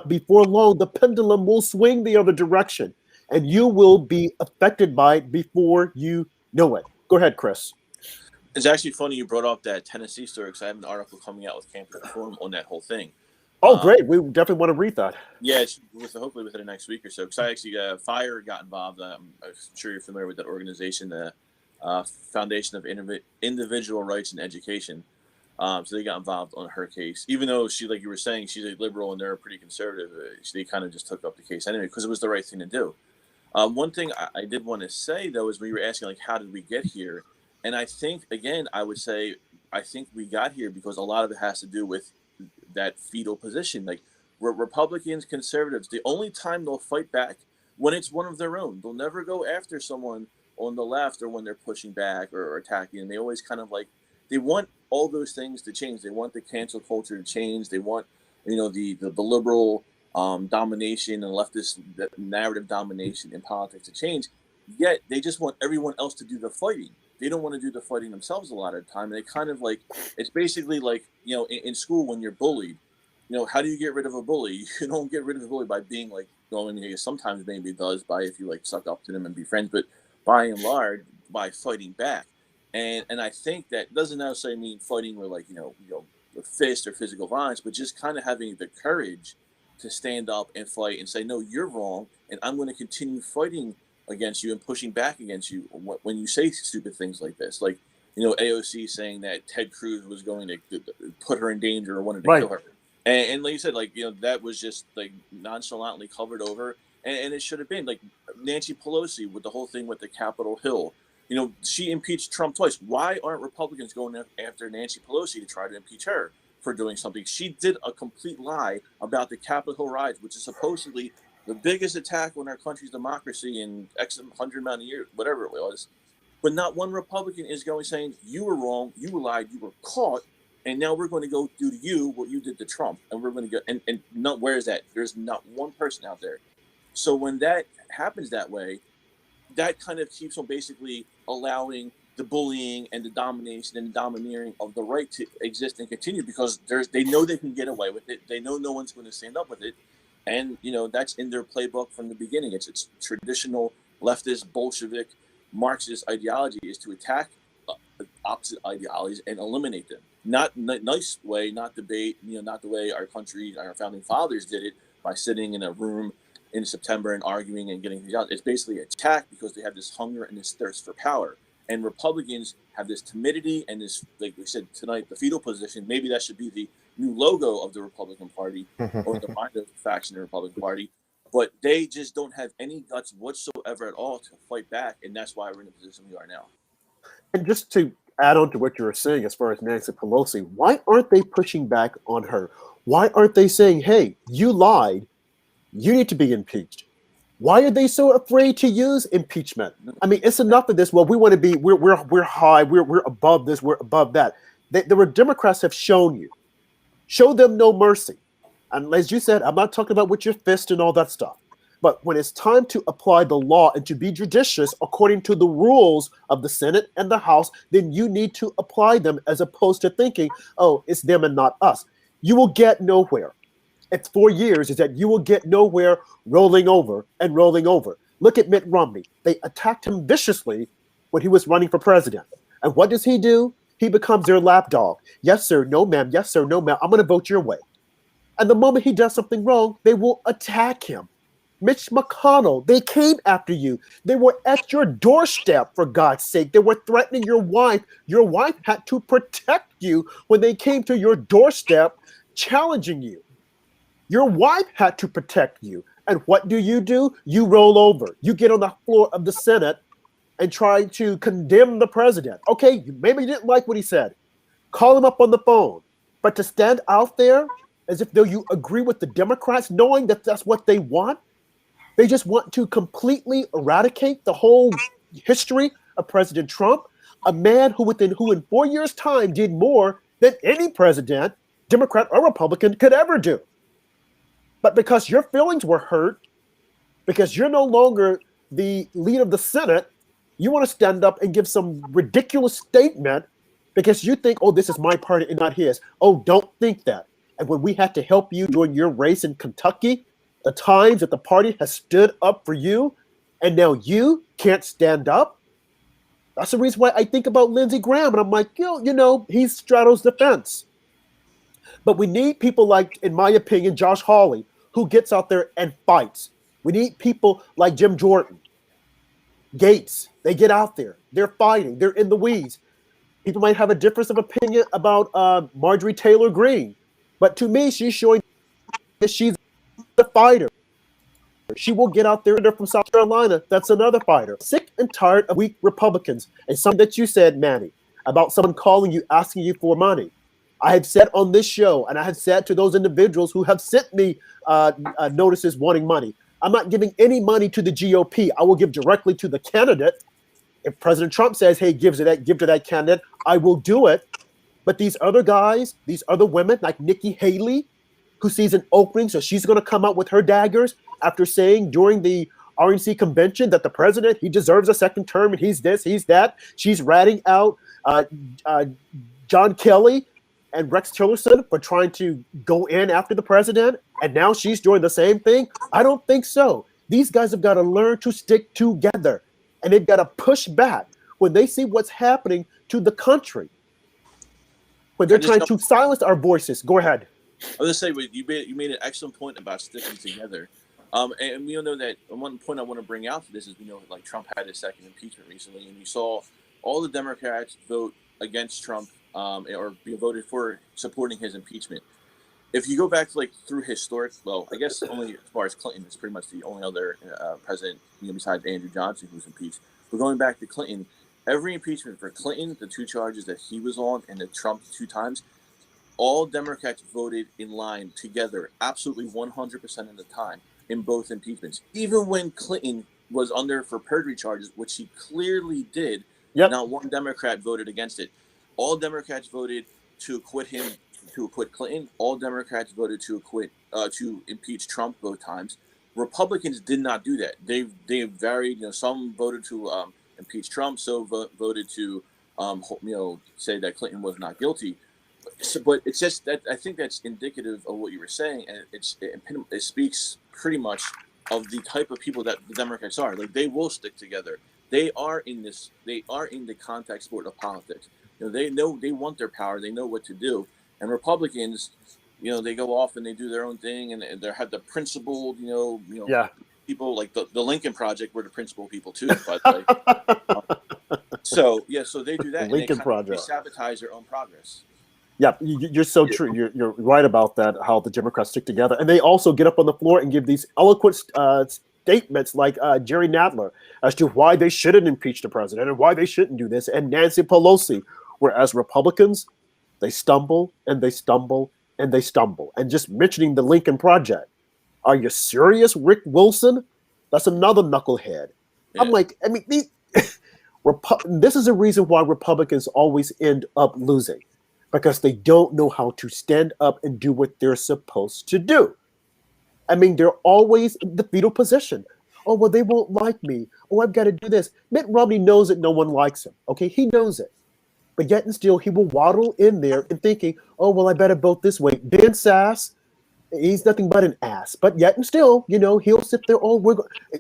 before long, the pendulum will swing the other direction. And you will be affected by it before you know it. Go ahead, Chris. It's actually funny you brought up that Tennessee story because I have an article coming out with Campus Reform on that whole thing. Oh, great. We definitely want to read that. Yeah, hopefully within the next week or so. Because I actually, FIRE got involved. I'm sure you're familiar with that organization, the Foundation of Individual Rights and Education. So they got involved on her case. Even though she, like you were saying, she's a liberal and they're pretty conservative, they kind of just took up the case anyway because it was the right thing to do. One thing I did want to say, though, is when you were asking, like, how did we get here? And I think, again, I would say I think we got here because a lot of it has to do with that fetal position. Like, Republicans, conservatives, the only time they'll fight back when it's one of their own. They'll never go after someone on the left or when they're pushing back or attacking. And they always kind of like, they want all those things to change. They want the cancel culture to change. They want, the liberal domination and leftist narrative domination in politics to change. Yet they just want everyone else to do the fighting. They don't want to do the fighting themselves a lot of the time. And they kind of like, it's basically like, in school when you're bullied, how do you get rid of a bully? You don't get rid of a bully by being like, sometimes maybe it does by if you like suck up to them and be friends, but by and large, by fighting back. And I think that doesn't necessarily mean fighting where like, fist or physical violence, but just kind of having the courage to stand up and fight and say, no, you're wrong, and I'm going to continue fighting against you and pushing back against you when you say stupid things like this. Like, AOC saying that Ted Cruz was going to put her in danger or wanted to kill her. And like you said, like, that was just like nonchalantly covered over. And it should have been like Nancy Pelosi with the whole thing with the Capitol Hill. She impeached Trump twice. Why aren't Republicans going after Nancy Pelosi to try to impeach her for doing something? She did a complete lie about the Capitol Hill riots, which is supposedly the biggest attack on our country's democracy in X 100 amount of years, whatever it was. But not one Republican is going saying, you were wrong, you lied, you were caught, and now we're going to go do to you what you did to Trump. And we're going to go, and not, where is that? There's not one person out there. So when that happens that way, that kind of keeps on basically allowing the bullying and the domination and the domineering of the right to exist and continue, because they know they can get away with it. They know no one's going to stand up with it. And, that's in their playbook from the beginning. It's traditional leftist, Bolshevik, Marxist ideology is to attack opposite ideologies and eliminate them. Not nice way, not debate, not the way our country, our founding fathers did it by sitting in a room in September and arguing and getting things out. It's basically attack because they have this hunger and this thirst for power. And Republicans have this timidity and this, like we said tonight, the fetal position. Maybe that should be the new logo of the Republican Party or the mind of the faction of the Republican Party. But they just don't have any guts whatsoever at all to fight back. And that's why we're in the position we are now. And just to add on to what you were saying as far as Nancy Pelosi, why aren't they pushing back on her? Why aren't they saying, hey, you lied, you need to be impeached? Why are they so afraid to use impeachment? I mean, it's enough of this. Well, we want to be, we're high, we're above this, we're above that. The Democrats have shown you. Show them no mercy. And as you said, I'm not talking about with your fist and all that stuff. But when it's time to apply the law and to be judicious according to the rules of the Senate and the House, then you need to apply them as opposed to thinking, oh, it's them and not us. You will get nowhere. It's 4 years is that you will get nowhere rolling over and rolling over. Look at Mitt Romney. They attacked him viciously when he was running for president. And what does he do? He becomes their lapdog. Yes, sir. No, ma'am. Yes, sir. No, ma'am. I'm going to vote your way. And the moment he does something wrong, they will attack him. Mitch McConnell, they came after you. They were at your doorstep, for God's sake. They were threatening your wife. Your wife had to protect you when they came to your doorstep, challenging you. Your wife had to protect you. And what do? You roll over. You get on the floor of the Senate and try to condemn the president. Okay, maybe you didn't like what he said. Call him up on the phone. But to stand out there as if though you agree with the Democrats, knowing that that's what they want, they just want to completely eradicate the whole history of President Trump, a man who in 4 years' time did more than any president, Democrat or Republican, could ever do. But because your feelings were hurt, because you're no longer the lead of the Senate, you want to stand up and give some ridiculous statement because you think, oh, this is my party and not his. Oh, don't think that. And when we had to help you during your race in Kentucky, the times that the party has stood up for you, and now you can't stand up. That's the reason why I think about Lindsey Graham, and I'm like, he straddles the fence. But we need people like, in my opinion, Josh Hawley, who gets out there and fights. We need people like Jim Jordan, Gates. They get out there. They're fighting. They're in the weeds. People might have a difference of opinion about Marjorie Taylor Greene, but to me, she's showing that she's a fighter. She will get out there from South Carolina. That's another fighter. Sick and tired of weak Republicans. And something that you said, Manny, about someone calling you, asking you for money. I have said on this show, and I have said to those individuals who have sent me notices wanting money, I'm not giving any money to the GOP. I will give directly to the candidate. If President Trump says, hey, give to that candidate, I will do it. But these other guys, these other women, like Nikki Haley, who sees an opening, so she's going to come out with her daggers after saying during the RNC convention that the president, he deserves a second term and he's this, he's that. She's ratting out John Kelly and Rex Tillerson for trying to go in after the president, and now she's doing the same thing. I don't think so. These guys have got to learn to stick together, and they've got to push back when they see what's happening to the country. when they're trying to silence our voices. Go ahead. I was gonna say, you made an excellent point about sticking together. And we all know that one point I want to bring out for this is we know like Trump had his second impeachment recently, and you saw all the Democrats vote against Trump or be voted for supporting his impeachment. If you go back to like through historic, well, I guess only as far as Clinton is pretty much the only other president besides Andrew Johnson who's impeached. But going back to Clinton, every impeachment for Clinton, the 2 charges that he was on, and the Trump 2 times, all Democrats voted in line together, absolutely 100% of the time in both impeachments. Even when Clinton was under for perjury charges, which he clearly did, not one Democrat voted against it. All Democrats voted to acquit him, to acquit Clinton. All Democrats voted to impeach Trump both times. Republicans did not do that. They varied. Some voted to impeach Trump, so voted to say that Clinton was not guilty. But it's just that I think that's indicative of what you were saying, and it speaks pretty much of the type of people that the Democrats are. Like, they will stick together. They are in this. They are in the contact sport of politics. They know they want their power. They know what to do. And Republicans, they go off and they do their own thing, and they have the principled, people like the Lincoln Project were the principled people too. By the way. So they do that. Lincoln and Project. They sabotage their own progress. Yeah, you're so true. You're right about that, how the Democrats stick together. And they also get up on the floor and give these eloquent statements like Jerry Nadler as to why they shouldn't impeach the president and why they shouldn't do this, and Nancy Pelosi. Whereas Republicans, they stumble and they stumble and they stumble. And just mentioning the Lincoln Project. Are you serious, Rick Wilson? That's another knucklehead. Yeah. I'm like, this is a reason why Republicans always end up losing. Because they don't know how to stand up and do what they're supposed to do. They're always in the fetal position. Oh, well, they won't like me. Oh, I've got to do this. Mitt Romney knows that no one likes him. Okay, he knows it. But yet and still, he will waddle in there and thinking, oh, well, I better vote this way. Ben Sass, he's nothing but an ass. But yet and still, he'll sit there,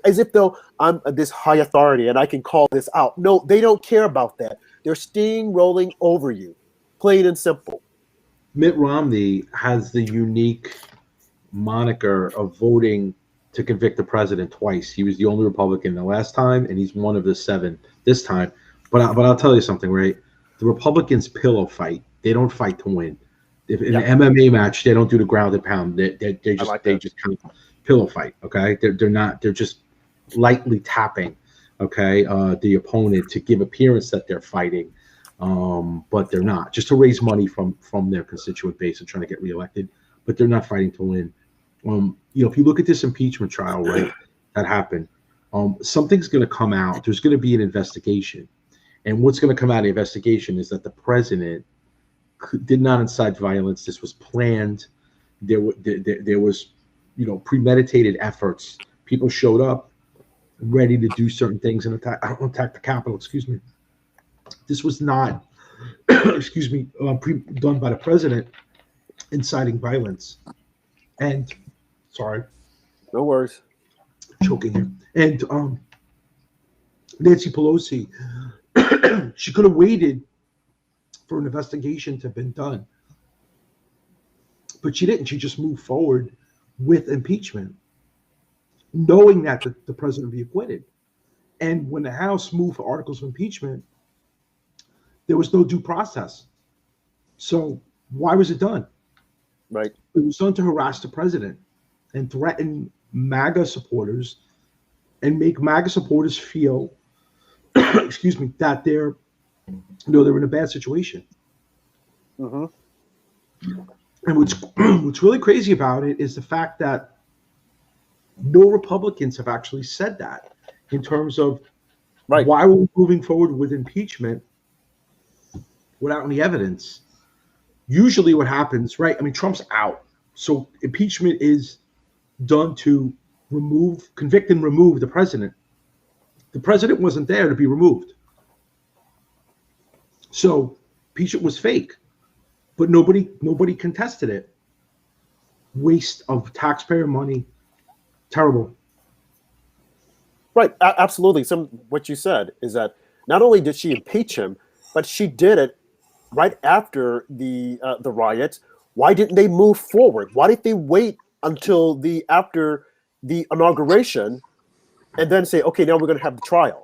as if though I'm this high authority and I can call this out. No, they don't care about that. They're steamrolling over you. Plain and simple. Mitt Romney has the unique moniker of voting to convict the president twice. He was the only Republican the last time, and he's one of the 7 this time. But I'll tell you something, right? The Republicans pillow fight. They don't fight to win. If in an MMA match, they don't do the ground and pound. They just kind of pillow fight. Okay, they're just lightly tapping. Okay, the opponent to give appearance that they're fighting. But they're not, just to raise money from their constituent base and trying to get reelected, but they're not fighting to win. If you look at this impeachment trial, right, that happened, something's going to come out. There's going to be an investigation, and what's going to come out of the investigation is that the president did not incite violence. This was planned. There was, premeditated efforts. People showed up ready to do certain things and attack the Capitol. Excuse me. This was not, done by the president, inciting violence. And, sorry. No worries. Choking here. And Nancy Pelosi, she could have waited for an investigation to have been done. But she didn't. She just moved forward with impeachment, knowing that the president would be acquitted. And when the House moved for articles of impeachment, there was no due process. So why was it done? Right. It was done to harass the president and threaten MAGA supporters and make MAGA supporters feel, that they're in a bad situation. Mm-hmm. And what's really crazy about it is the fact that no Republicans have actually said that in terms of why we're moving forward with impeachment without any evidence. Usually what happens, right? Trump's out. So impeachment is done to convict and remove the president. The president wasn't there to be removed. So impeachment was fake, but nobody contested it. Waste of taxpayer money. Terrible. Right, absolutely. What you said is that not only did she impeach him, but she did it right after the riots, why didn't they move forward? Why did they wait until after the inauguration and then say, okay, now we're going to have the trial?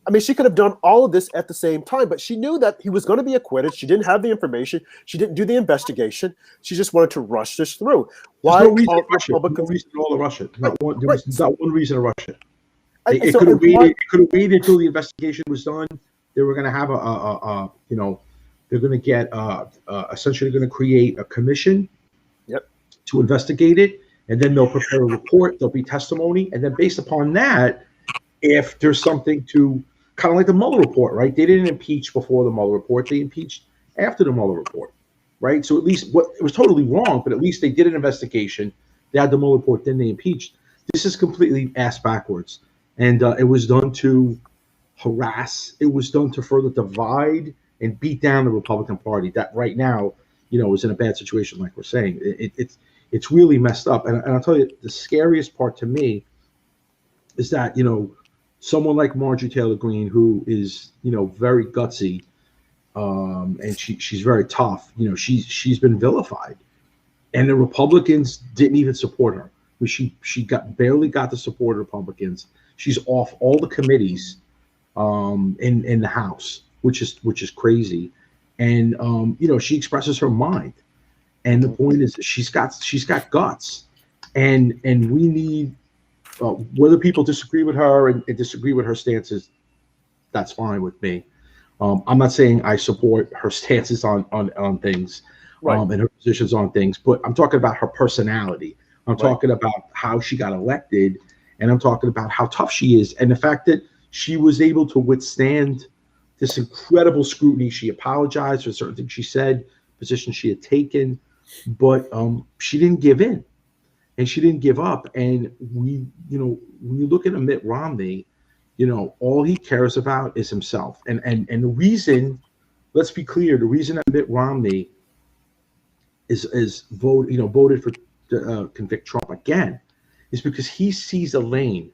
I mean, she could have done all of this at the same time, but she knew that he was going to be acquitted. She didn't have the information. She didn't do the investigation. She just wanted to rush this through. There's Why no reason to can't rush it. Republicans? No reason at all to rush it. Right, Not one. There right. was not one reason to rush it. And It so- could have and why- waited. It could have waited until the investigation was done. They were going to have you know, they're going to get essentially going to create a commission. Yep. To investigate it, and then they'll prepare a report. There'll be testimony, and then based upon that, if there's something to kind of like the Mueller report, right? They didn't impeach before the Mueller report. They impeached after the Mueller report, right? So at least it was totally wrong, but at least they did an investigation. They had the Mueller report, then they impeached. This is completely ass backwards, and it was done to harass. It was done to further divide and beat down the Republican Party. That right now, you know, is in a bad situation, like we're saying. It's really messed up. And I'll tell you, the scariest part to me is that, you know, someone like Marjorie Taylor Greene, who is, you know, very gutsy, and she's very tough. You know, she's been vilified, and the Republicans didn't even support her. She barely got the support of Republicans. She's off all the committees in the House, which is crazy. And you know, she expresses her mind. And the point is, she's got guts, and we need whether people disagree with her and disagree with her stances, that's fine with me. I'm not saying I support her stances on things, Right. And her positions on things, but I'm talking about her personality. I'm Right. talking about how she got elected, and I'm talking about how tough she is, and the fact that she was able to withstand this incredible scrutiny. She apologized for certain things she said, positions she had taken, but she didn't give in, and she didn't give up. And we, you know, when you look at Mitt Romney, you know, all he cares about is himself. And the reason, let's be clear, the reason that Mitt Romney voted for convict Trump again is because he sees a lane.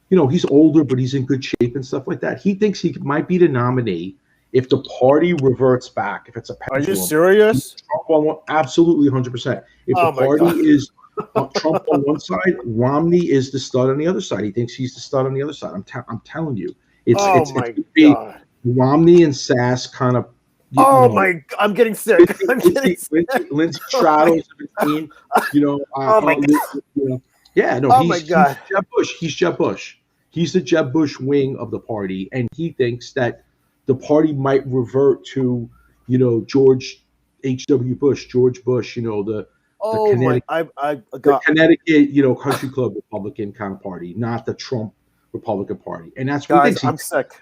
You know, he's older, but he's in good shape and stuff like that. He thinks he might be the nominee if the party reverts back, if it's a Are pendulum. you serious? Trump on one, absolutely 100%. If Oh the my party God. is Trump on one side, Romney is the stud on the other side. He thinks he's the stud on the other side. I'm telling you, it's Oh it's my gonna be God. Romney and Sass kind of. Oh my! I'm getting sick. I'm getting sick. Lindsay Oh Straddles, you know. Oh my you know, yeah, no, Oh my God. he's Jeb Bush. He's Jeb Bush. He's the Jeb Bush wing of the party, and he thinks that the party might revert to, you know, George H.W. Bush, George Bush, you know, the Oh my! Connecticut, I the got. Connecticut, you know, country club Republican kind of party, not the Trump Republican Party, and that's what he Guys, thinks. I'm sick.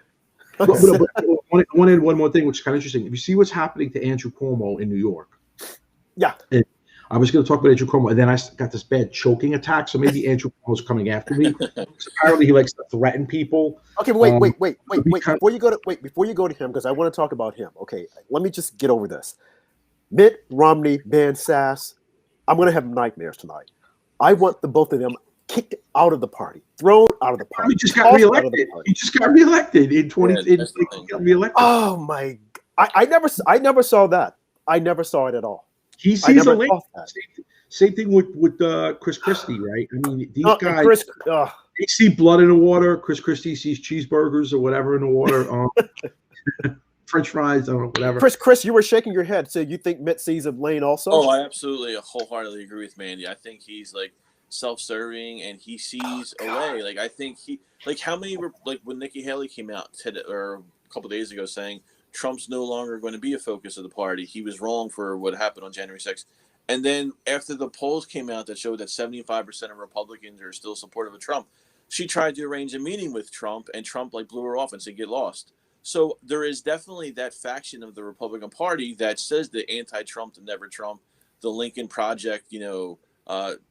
But I want to add one more thing, which is kind of interesting. If you see what's happening to Andrew Cuomo in New York, Yeah. and I was going to talk about Andrew Cuomo, and then I got this bad choking attack. So maybe Andrew Cuomo's coming after me. Apparently, he likes to threaten people. Okay, but wait. because- Before you go to him, because I want to talk about him. Okay, let me just get over this. Mitt Romney, Ben Sass. I'm going to have nightmares tonight. I want the both of them kicked out of the party, thrown out of the party. He just got tossed out of the reelected. party. He just got reelected in 20. Yeah, that's the he thing. got reelected. Oh my! I never saw that. I never saw it at all. He I sees never a link. thought that. Same thing with Chris Christie, right? I mean, these And guys. Chris, They see blood in the water. Chris Christie sees cheeseburgers or whatever in the water. French fries, I don't know, whatever. Chris, you were shaking your head. So you think Mitt sees a lane also? Oh, I absolutely wholeheartedly agree with Mandy. I think he's like self-serving and he sees a way. Like I think he how many were like when Nikki Haley came out today or a couple of days ago saying Trump's no longer going to be a focus of the party. He was wrong for what happened on January 6th. And then after the polls came out that showed that 75% of Republicans are still supportive of Trump, she tried to arrange a meeting with Trump, and Trump blew her off and said, "Get lost." So there is definitely that faction of the Republican Party that says the anti-Trump, the never Trump, the Lincoln Project,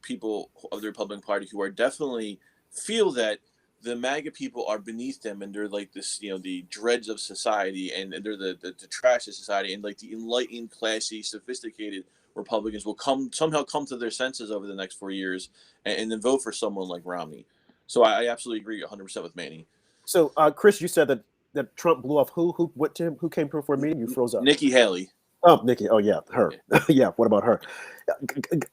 people of the Republican Party who are definitely feel that the MAGA people are beneath them and they're like this, the dregs of society and they're the trash of society, and like the enlightened, classy, sophisticated Republicans will somehow come to their senses over the next 4 years and then vote for someone like Romney. So I absolutely agree 100% with Manny. So, Chris, you said that that Trump blew off? Who went to him? Who came for a meeting? You froze up. Nikki Haley. Oh, Nikki. Oh, yeah, her. Yeah, what about her?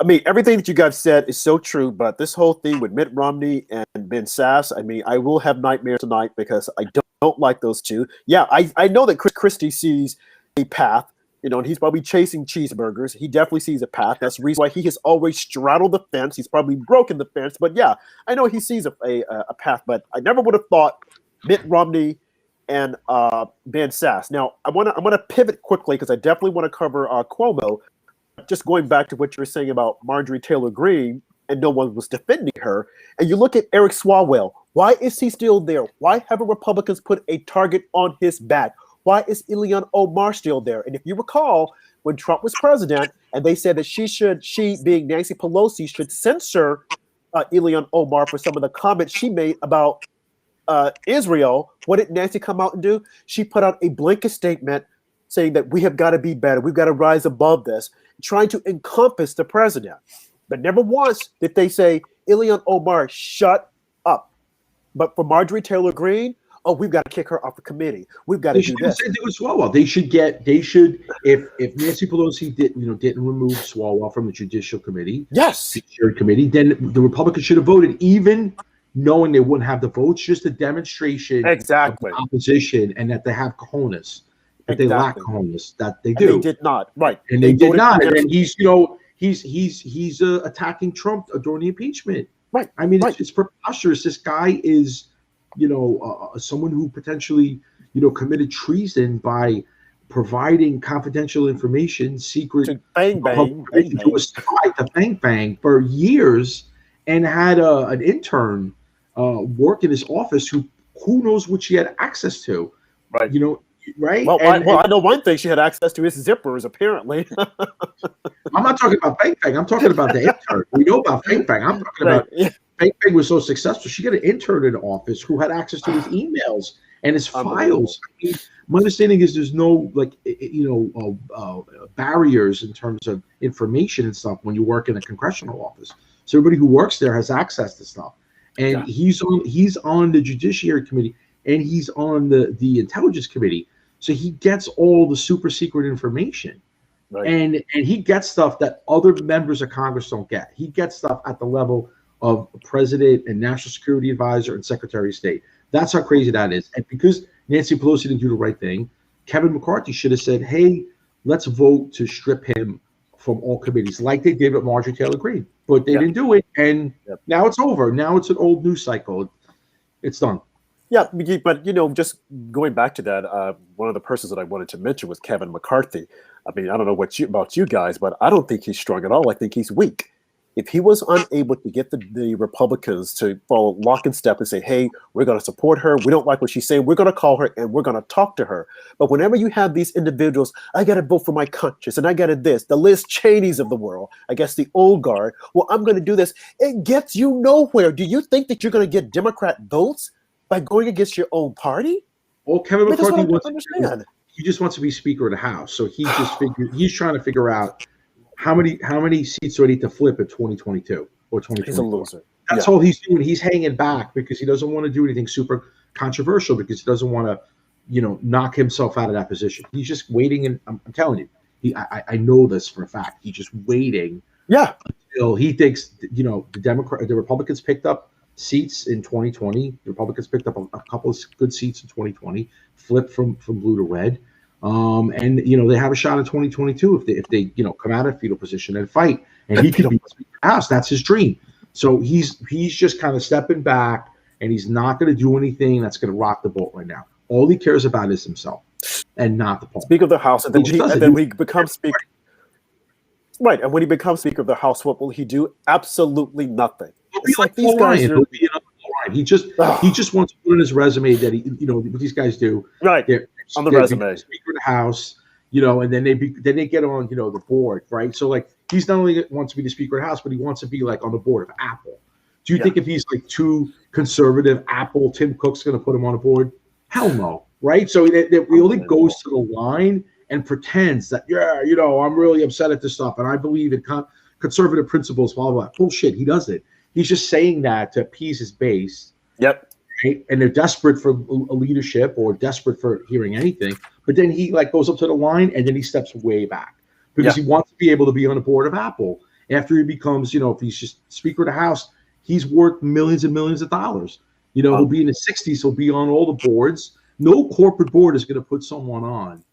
I mean, everything that you guys said is so true, but this whole thing with Mitt Romney and Ben Sass, I mean, I will have nightmares tonight because I don't like those two. Yeah, I know that Chris Christie sees a path, and he's probably chasing cheeseburgers. He definitely sees a path. That's the reason why he has always straddled the fence. He's probably broken the fence, but yeah, I know he sees a path, but I never would have thought Mitt Romney and Ben Sass. Now, I'm gonna pivot quickly because I definitely want to cover Cuomo. Just going back to what you were saying about Marjorie Taylor Greene, and no one was defending her. And you look at Eric Swalwell. Why is he still there? Why haven't Republicans put a target on his back? Why is Ilhan Omar still there? And if you recall, when Trump was president, and they said that she being Nancy Pelosi, should censor Ilhan Omar for some of the comments she made about Israel, what did Nancy come out and do? She put out a blanket statement saying that we have got to be better. We've got to rise above this, trying to encompass the president. But never once did they say, Ilhan Omar, shut up. But for Marjorie Taylor Greene, oh, we've got to kick her off the committee. We've got to do this. Same thing with Swalwell. They should if Nancy Pelosi didn't remove Swalwell from the Judicial Committee, Judiciary Committee, then the Republicans should have voted, even knowing they wouldn't have the votes, just a demonstration of opposition and that they have cojones. But they lack cojones, that they do. And they did not, right? And they did not. And he's attacking Trump during the impeachment. Right. I mean, it's preposterous. This guy is, someone who potentially, committed treason by providing confidential information, secret to Bang Bang, to a spy, to Bang Bang for years, and had an intern work in his office who knows what she had access to. Right. Right. Well, I know one thing she had access to his zippers, apparently. I'm not talking about Bang Bang. I'm talking about the intern. We know about Bang Bang. I'm talking about Bang Bang was so successful. She got an intern in the office who had access to his emails and his files. I mean, my understanding is there's no barriers in terms of information and stuff when you work in a congressional office. So everybody who works there has access to stuff. And he's on the Judiciary Committee and he's on the Intelligence Committee. So he gets all the super secret information, and he gets stuff that other members of Congress don't get. He gets stuff at the level of President and National Security Advisor and Secretary of State. That's how crazy that is. And because Nancy Pelosi didn't do the right thing, Kevin McCarthy should have said, "Hey, let's vote to strip him from all committees," like they did with Marjorie Taylor Greene. But they didn't do it, and now it's over. Now it's an old news cycle. It's done. Yeah, but just going back to that, one of the persons that I wanted to mention was Kevin McCarthy. I mean, I don't know about you guys, but I don't think he's strong at all. I think he's weak. If he was unable to get the Republicans to follow lock and step and say, "Hey, we're going to support her. We don't like what she's saying. We're going to call her and we're going to talk to her." But whenever you have these individuals, I got to vote for my conscience and I got to the Liz Cheneys of the world, I guess the old guard. Well, I'm going to do this. It gets you nowhere. Do you think that you're going to get Democrat votes by going against your own party? Well, Kevin McCarthy he just wants to be Speaker of the House, so he's trying to figure out how many seats do I need to flip in 2022 or 2024. He's a loser. That's all he's doing. He's hanging back because he doesn't want to do anything super controversial because he doesn't want to, knock himself out of that position. He's just waiting, and I'm telling you, I know this for a fact. He's just waiting. Yeah. Until he thinks, the Republicans picked up seats in 2020. The Republicans picked up a couple of good seats in 2020, flipped from blue to red. And they have a shot in 2022 if they come out of fetal position and fight, and he could be Speaker of the House. That's his dream. So he's just kind of stepping back, and he's not going to do anything that's going to rock the boat right now. All he cares about is himself, and not the poll. Speaker of the House, and then he becomes Speaker. Right, and when he becomes Speaker of the House, what will he do? Absolutely nothing. It's like these guys. He just wants to put in his resume that what these guys do. Right. On the resume. Speaker of the House, and then they get on, the board, right? So like he's not only wants to be the Speaker of the House, but he wants to be like on the board of Apple. Do you think if he's like too conservative, Apple, Tim Cook's going to put him on a board? Hell no, right? So it really goes to the line and pretends that I'm really upset at this stuff and I believe in conservative principles, blah blah blah. Bullshit. He doesn't. He's just saying that to appease his base. Yep. right? And they're desperate for a leadership or desperate for hearing anything. But then he like goes up to the line and then he steps way back because he wants to be able to be on the board of Apple after he becomes, if he's just Speaker of the House, he's worth millions and millions of dollars. He'll be in his 60s. He'll be on all the boards. No corporate board is going to put someone on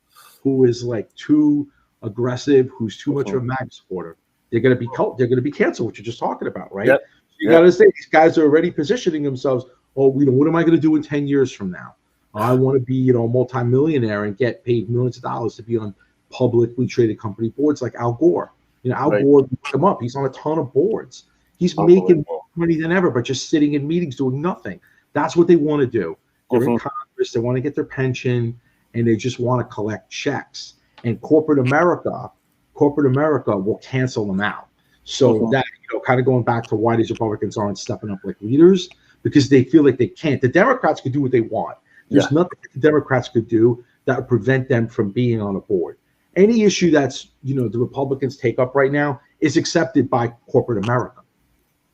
who is like too aggressive, who's too much of a MAGA supporter. They're going to be canceled, what you're just talking about, right? Yep. You got to say these guys are already positioning themselves. Oh, what am I going to do in 10 years from now? I want to be, a multimillionaire and get paid millions of dollars to be on publicly traded company boards like Al Gore. Al Gore, look him up. He's on a ton of boards. He's making more money than ever, but just sitting in meetings doing nothing. That's what they want to do. They're in Congress. They want to get their pension, and they just want to collect checks. And corporate America will cancel them out. So that, kind of going back to why these Republicans aren't stepping up like leaders, because they feel like they can't. The Democrats could do what they want. There's nothing the Democrats could do that would prevent them from being on a board. Any issue that's, the Republicans take up right now is accepted by corporate America.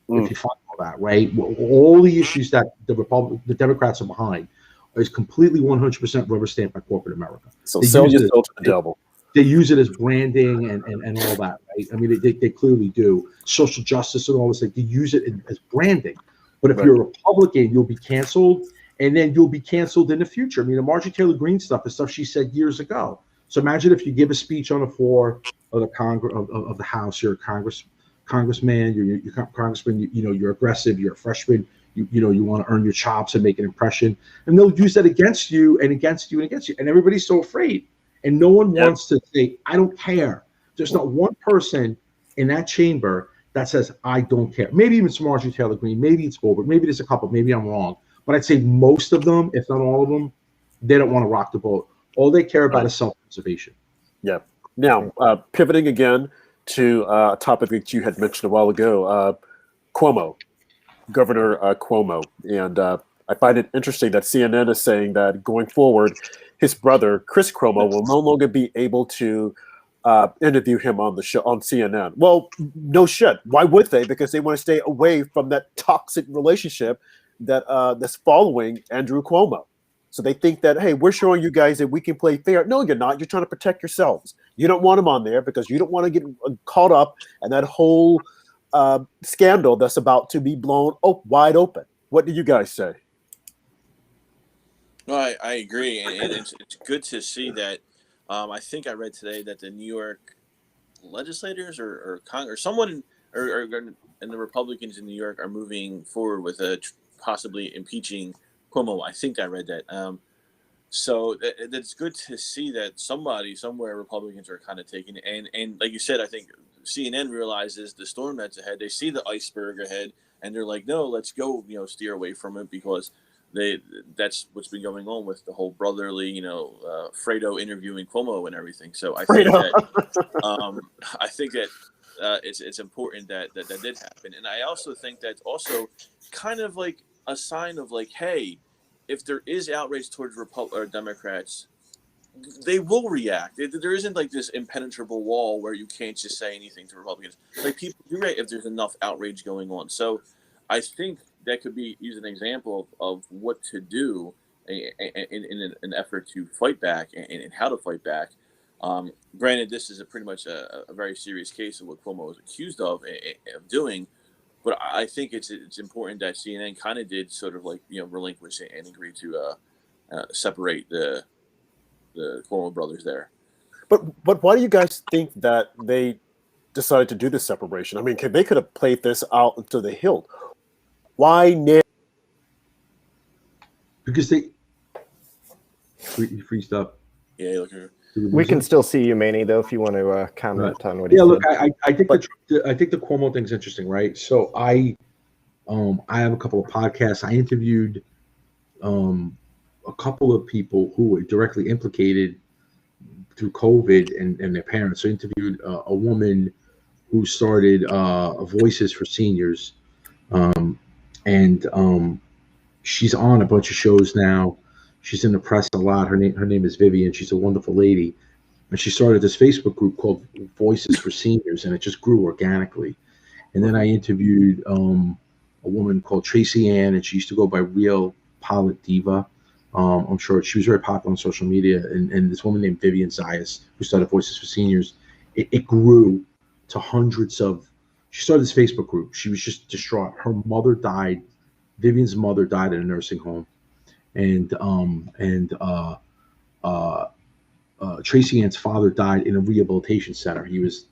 If you follow that, right? All the issues that the Democrats are behind is completely 100% rubber stamped by corporate America. So sell yourself to the devil. They use it as branding and all that, right? I mean, they clearly do. Social justice and all this, they use it as branding. But if you're a Republican, you'll be canceled, and then you'll be canceled in the future. I mean, the Marjorie Taylor Greene stuff is stuff she said years ago. So imagine if you give a speech on the floor of the Congress of the House, you're a congressman, you're congressman, you're aggressive, you're a freshman, you want to earn your chops and make an impression, and they'll use that against you and against you and against you, and everybody's so afraid, and no one wants to say, I don't care. There's not one person in that chamber that says, I don't care. Maybe even it's Marjorie Taylor Greene, maybe it's Goldberg, maybe there's a couple, maybe I'm wrong, but I'd say most of them, if not all of them, they don't want to rock the boat. All they care about is self-preservation. Yeah. Now, pivoting again to a topic that you had mentioned a while ago, Cuomo, Governor Cuomo. And I find it interesting that CNN is saying that going forward, his brother, Chris Cuomo, will no longer be able to interview him on the show on CNN. Well, no shit. Why would they? Because they want to stay away from that toxic relationship that's following Andrew Cuomo. So they think that, hey, we're showing you guys that we can play fair. No, you're not. You're trying to protect yourselves. You don't want him on there because you don't want to get caught up in that whole scandal that's about to be blown wide open. What do you guys say? No, I agree. And it's good to see that. I think I read today that the New York legislators or Congress, or someone and the Republicans in New York are moving forward with possibly impeaching Cuomo. I think I read that. So that's good to see that somebody somewhere Republicans are kind of taking it. And like you said, I think CNN realizes the storm that's ahead. They see the iceberg ahead, and they're like, no, let's go, steer away from it, because that's what's been going on with the whole brotherly, Fredo interviewing Cuomo and everything. So I think that it's important that did happen. And I also think that's also kind of like a sign of like, hey, if there is outrage towards Democrats, they will react. There isn't like this impenetrable wall where you can't just say anything to Republicans. Like, people do react if there's enough outrage going on. So I think that could be used an example of what to do in an effort to fight back and how to fight back. Granted, this is pretty much a very serious case of what Cuomo was accused of doing. But I think it's important that CNN kind of did sort of like, relinquish and agree to separate the Cuomo brothers there. But why do you guys think that they decided to do this separation? I mean, they could have played this out until the hilt. Why now? Because they freezed up. Yeah, look here. We can still see you, Manny, though, if you want to comment on what he said. Look, I think the Cuomo thing's interesting, right? So I have a couple of podcasts. I interviewed a couple of people who were directly implicated through COVID and their parents. So I interviewed a woman who started Voices for Seniors, and she's on a bunch of shows now. She's in the press a lot. Her name is Vivian. She's a wonderful lady. And she started this Facebook group called Voices for Seniors, and it just grew organically. And then I interviewed a woman called Tracy Ann, and she used to go by Real Pollitt Diva. I'm sure she was very popular on social media, and this woman named Vivian Zayas, who started Voices for Seniors, it grew to hundreds of. She started this Facebook group. She was just distraught. Her mother died. Vivian's mother died in a nursing home, and Tracy Ann's father died in a rehabilitation center. He was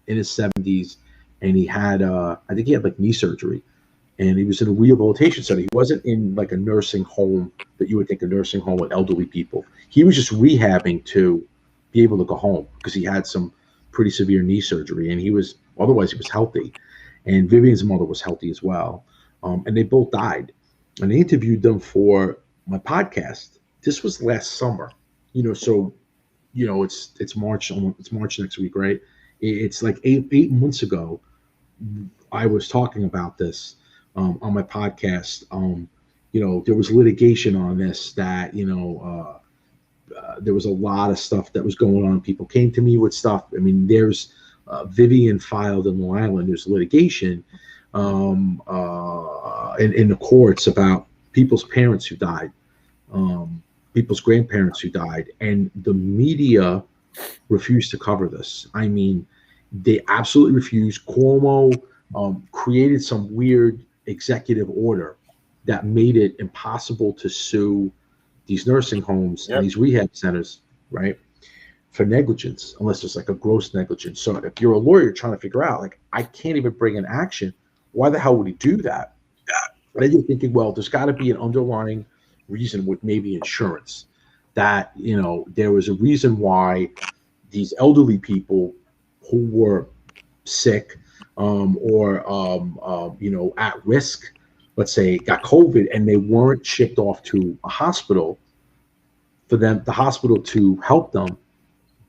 in his 70s, and he had I think he had like knee surgery, and he was in a rehabilitation center. He wasn't in like a nursing home that you would think a nursing home with elderly people. He was just rehabbing to be able to go home because he had some pretty severe knee surgery, and he was healthy. And Vivian's mother was healthy as well, and they both died. And I interviewed them for my podcast. This was last summer, so it's March. It's March next week, right? It's like eight months ago. I was talking about this on my podcast. There was litigation on this that there was a lot of stuff that was going on. People came to me with stuff. I mean, there's Vivian filed in Long Island. There's litigation in the courts about people's parents who died, people's grandparents who died, and the media refused to cover this. I mean, they absolutely refused. Cuomo created some weird executive order that made it impossible to sue these nursing homes and these rehab centers, right, for negligence, unless there's like a gross negligence. So if you're a lawyer trying to figure out, like, I can't even bring an action, why the hell would he do that? And then you're thinking, well, there's got to be an underlying reason with maybe insurance, that there was a reason why these elderly people who were sick or at risk, let's say, got COVID, and they weren't shipped off to a hospital for the hospital to help them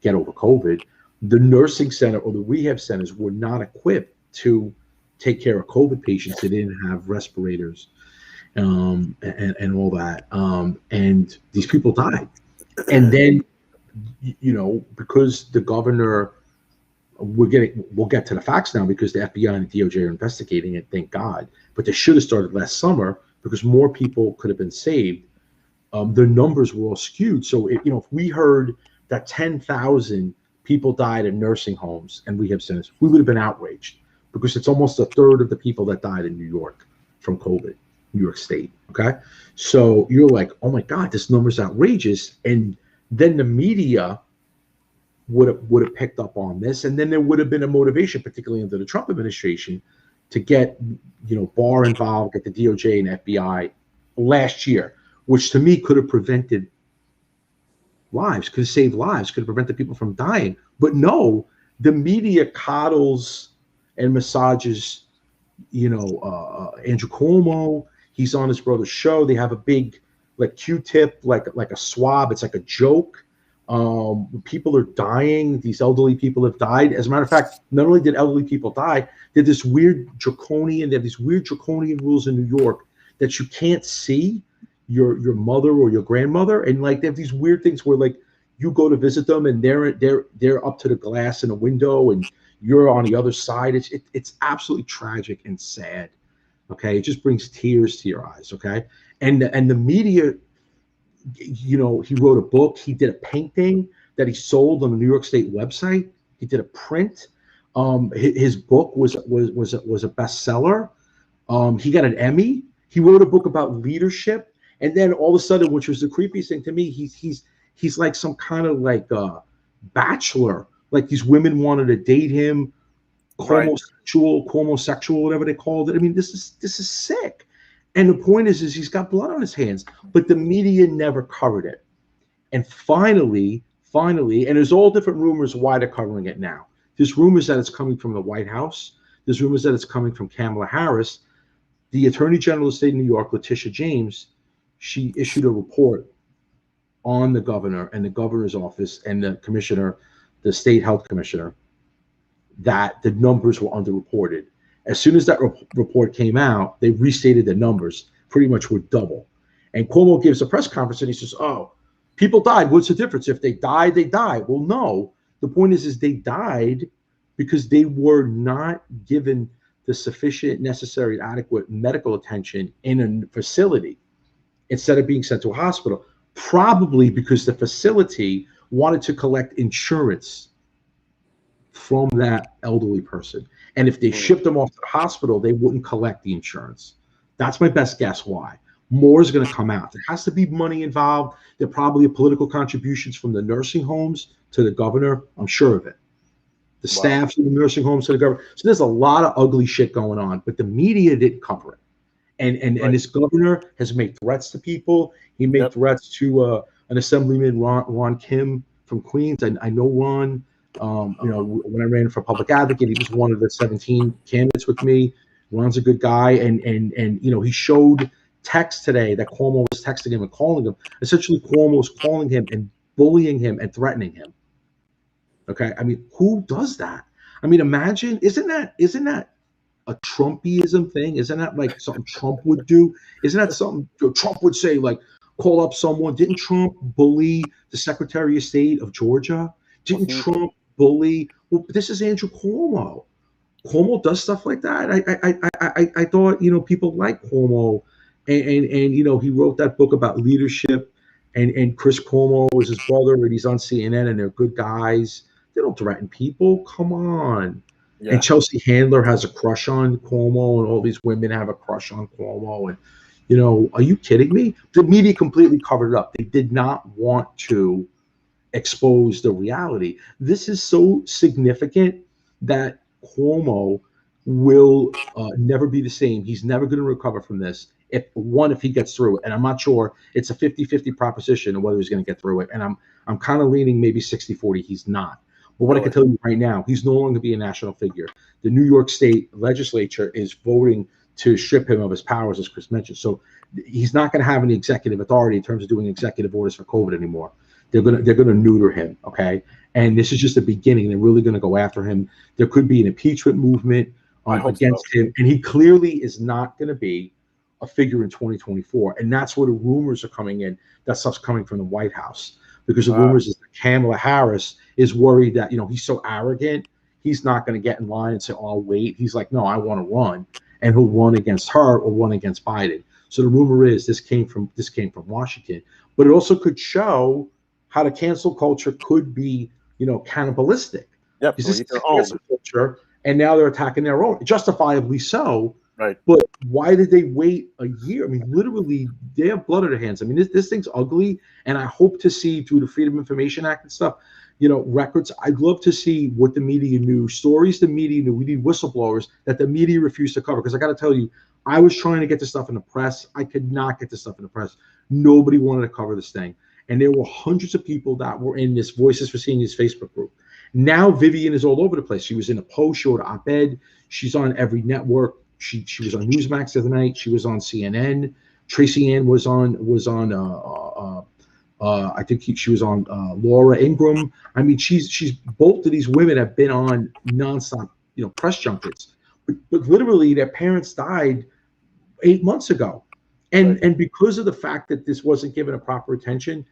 get over COVID. The nursing center or the rehab centers were not equipped to take care of COVID patients. They didn't have respirators and all that. And these people died. And then, because the governor, we'll get to the facts now, because the FBI and the DOJ are investigating it, thank God. But they should have started last summer, because more people could have been saved. The numbers were all skewed. So if we heard that 10,000 people died in nursing homes and rehab centers, we would have been outraged, because it's almost a third of the people that died in New York from COVID, New York State. Okay. So you're like, oh my God, this number's outrageous. And then the media would have picked up on this. And then there would have been a motivation, particularly under the Trump administration, to get, Barr involved, get the DOJ and FBI last year, which to me could have prevented lives, could have saved lives, could have prevented people from dying. But no, the media coddles and massages, Andrew Cuomo. He's on his brother's show. They have a big, like, Q-tip, like a swab. It's like a joke. People are dying. These elderly people have died. As a matter of fact, not only did elderly people die, they have these weird draconian rules in New York that you can't see your mother or your grandmother, and like they have these weird things where, like, you go to visit them and they're up to the glass in a window and you're on the other side. It's absolutely tragic and sad. Okay, it just brings tears to your eyes. Okay, and the media, he wrote a book. He did a painting that he sold on the New York State website. He did a print. His book was a bestseller. He got an Emmy. He wrote a book about leadership. And then all of a sudden, which was the creepiest thing to me, he's like some kind of like bachelor. Like, these women wanted to date him, homosexual, whatever they called it. I mean, this is sick. And the point is he's got blood on his hands, but the media never covered it. And finally, and there's all different rumors why they're covering it now. There's rumors that it's coming from the White House. There's rumors that it's coming from Kamala Harris. The Attorney General of the state of New York, Letitia James, she issued a report on the governor and the governor's office and the commissioner, the state health commissioner, that the numbers were underreported. As soon as that report came out, they restated the numbers, pretty much were double. And Cuomo gives a press conference and he says, oh, people died. What's the difference? If they died, they died. Well, no. The point is they died because they were not given the sufficient, necessary, adequate medical attention in a facility. instead of being sent to a hospital, probably because the facility wanted to collect insurance from that elderly person. And if they shipped them off to the hospital, they wouldn't collect the insurance. That's my best guess why. More is going to come out. There has to be money involved. There probably are political contributions from the nursing homes to the governor. I'm sure of it. The staffs in the nursing homes to the governor. So there's a lot of ugly shit going on, but the media didn't cover it. And this governor has made threats to people. He made threats to an assemblyman, Ron Kim from Queens. I know Ron. When I ran for public advocate, he was one of the 17 candidates with me. Ron's a good guy, and he showed text today that Cuomo was texting him and calling him. Essentially, Cuomo was calling him and bullying him and threatening him. Okay, I mean, who does that? I mean, imagine, isn't that a Trumpyism thing? Isn't that like something Trump would do? Isn't that something Trump would say, like call up someone? Didn't Trump bully the Secretary of State of Georgia? Didn't Trump bully? Well, this is Andrew Cuomo. Cuomo does stuff like that. I thought people like Cuomo, and he wrote that book about leadership, and Chris Cuomo was his brother, and he's on CNN, and they're good guys. They don't threaten people. Come on. Yeah. And Chelsea Handler has a crush on Cuomo, and all these women have a crush on Cuomo. And, are you kidding me? The media completely covered it up. They did not want to expose the reality. This is so significant that Cuomo will never be the same. He's never going to recover from this. If he gets through it, and I'm not sure, it's a 50-50 proposition of whether he's going to get through it. And I'm kind of leaning maybe 60-40. He's not. But what I can tell you right now, he's no longer be a national figure. The New York State legislature is voting to strip him of his powers, as Chris mentioned. So he's not going to have any executive authority in terms of doing executive orders for COVID anymore. They're gonna neuter him, okay? And this is just the beginning. They're really going to go after him. There could be an impeachment movement against him, and he clearly is not going to be a figure in 2024. And that's where the rumors are coming in. That stuff's coming from the White House, because the rumors is that Kamala Harris is worried that he's so arrogant, he's not going to get in line and say, "Oh, I'll wait." He's like, "No, I want to run," and he'll run against her or run against Biden. So the rumor is this came from Washington, but it also could show how the cancel culture could be, cannibalistic. Yeah, because this is cancel culture, and now they're attacking their own, justifiably so. Right. But why did they wait a year? I mean, literally, they have blood on their hands. I mean, this thing's ugly, and I hope to see through the Freedom of Information Act and stuff, records. I'd love to see what the media knew, stories the media knew. We need whistleblowers that the media refused to cover. Because I got to tell you, I was trying to get this stuff in the press. I could not get this stuff in the press. Nobody wanted to cover this thing. And there were hundreds of people that were in this Voices for Seniors Facebook group. Now Vivian is all over the place. She was in a post, she wrote an op-ed. She's on every network. She was on Newsmax the other night. She was on CNN. Tracy Ann was on I think she was on Laura Ingraham. I mean, she's both of these women have been on nonstop, press junkets. But literally, their parents died 8 months ago, and because of the fact that this wasn't given a proper attention,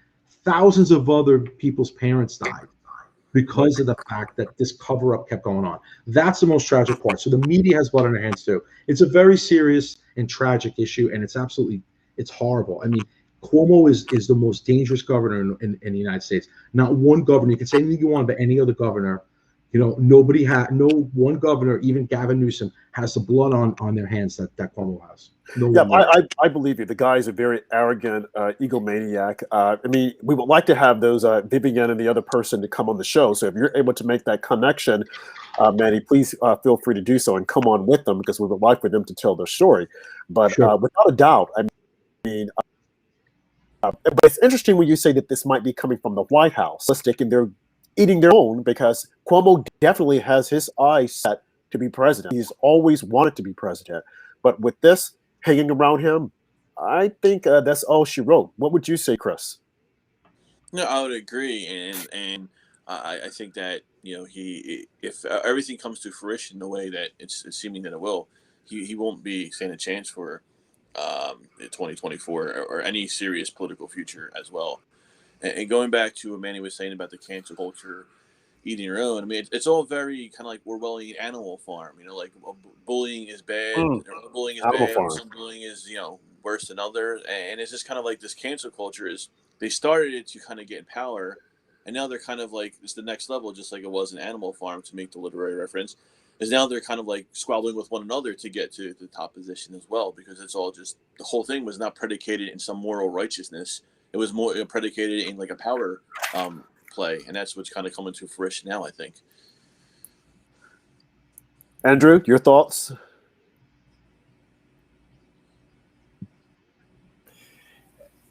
thousands of other people's parents died because of the fact that this cover-up kept going on. That's the most tragic part. So the media has blood on their hands too. It's a very serious and tragic issue, and it's horrible. I mean, Cuomo is the most dangerous governor in the United States. Not one governor, you can say anything you want about any other governor, no one governor, even Gavin Newsom, has the blood on their hands that Cuomo has. I believe you. The guy is a very arrogant egomaniac. I mean, we would like to have those Vivian and the other person to come on the show. So if you're able to make that connection, Manny, please feel free to do so and come on with them, because we would like for them to tell their story. But without a doubt, I mean, but it's interesting when you say that this might be coming from the White House. They're eating their own, because Cuomo definitely has his eyes set to be president. He's always wanted to be president. But with this hanging around him, I think that's all she wrote. What would you say, Chris? No, I would agree, and I think that if everything comes to fruition the way that it's seeming that it will, he won't be standing a chance for 2024 or any serious political future as well. And going back to what Manny was saying about the cancel culture eating your own, I mean, it's all very kind of like Orwellian Animal Farm. Like bullying is bad. Bullying is bad. Some bullying is worse than others. And it's just kind of like this cancel culture is they started it to kind of get in power, and now they're kind of like it's the next level, just like it was in Animal Farm, to make the literary reference. Is now they're kind of like squabbling with one another to get to the top position as well, because it's all just the whole thing was not predicated in some moral righteousness. It was more predicated in like a power play, and that's what's kind of coming to fruition now, I think. Andrew, your thoughts?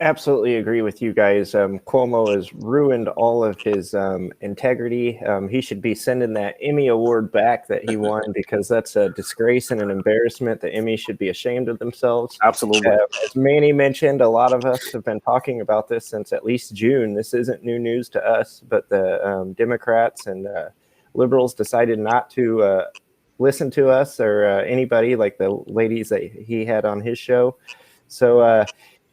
Absolutely agree with you guys. Cuomo has ruined all of his integrity. He should be sending that Emmy Award back that he won, because that's a disgrace and an embarrassment. The Emmy should be ashamed of themselves. Absolutely. As Manny mentioned, a lot of us have been talking about this since at least June. This isn't new news to us, but the Democrats and liberals decided not to listen to us or anybody, like the ladies that he had on his show. So,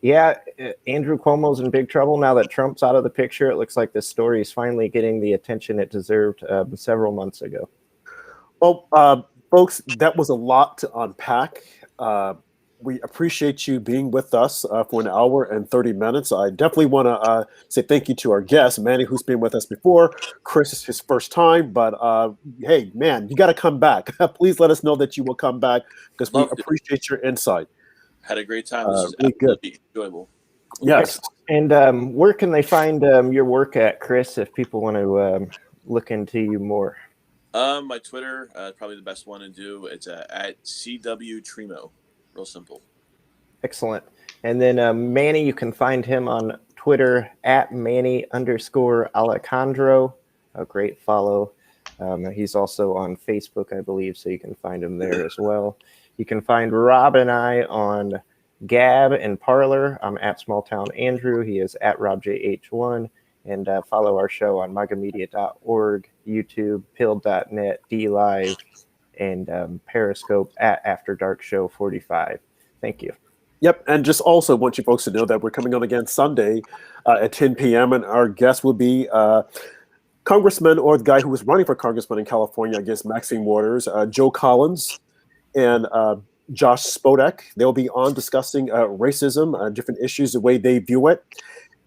yeah, Andrew Cuomo's in big trouble now that Trump's out of the picture. It looks like this story is finally getting the attention it deserved several months ago. Well, folks, that was a lot to unpack. We appreciate you being with us for an hour and 30 minutes. I definitely want to say thank you to our guest, Manny, who's been with us before. Chris is his first time, but hey, man, you got to come back. Please let us know that you will come back, because we appreciate your insight. Had a great time. This is really good. Enjoyable. Yes. And where can they find your work at, Chris, if people want to look into you more? My Twitter, probably the best one to do. It's at CW Tremo. Real simple. Excellent. And then Manny, you can find him on Twitter at Manny_Alejandro. A great follow. He's also on Facebook, I believe, so you can find him there as well. You can find Rob and I on Gab and Parler. I'm at Smalltown Andrew. He is at RobJH1. And follow our show on magamedia.org, YouTube, Pill.net, DLive, and Periscope at After Dark Show 45. Thank you. Yep, and just also want you folks to know that we're coming on again Sunday at 10 p.m., and our guest will be Congressman, or the guy who was running for Congressman in California against Maxine Waters, Joe Collins, and Josh Spodek. They'll be on discussing racism, different issues, the way they view it.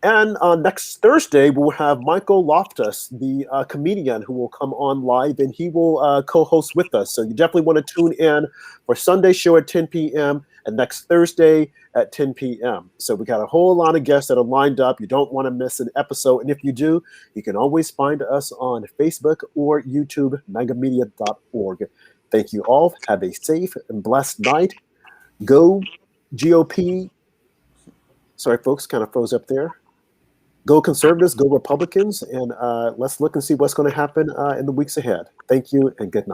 And next Thursday, we'll have Michael Loftus, the comedian, who will come on live, and he will co-host with us. So you definitely want to tune in for Sunday's show at 10 p.m. and next Thursday at 10 p.m. So we got a whole lot of guests that are lined up. You don't want to miss an episode. And if you do, you can always find us on Facebook or YouTube, magamedia.org. Thank you all. Have a safe and blessed night. Go GOP. Sorry, folks, kind of froze up there. Go Conservatives, go Republicans, and let's look and see what's going to happen in the weeks ahead. Thank you and good night.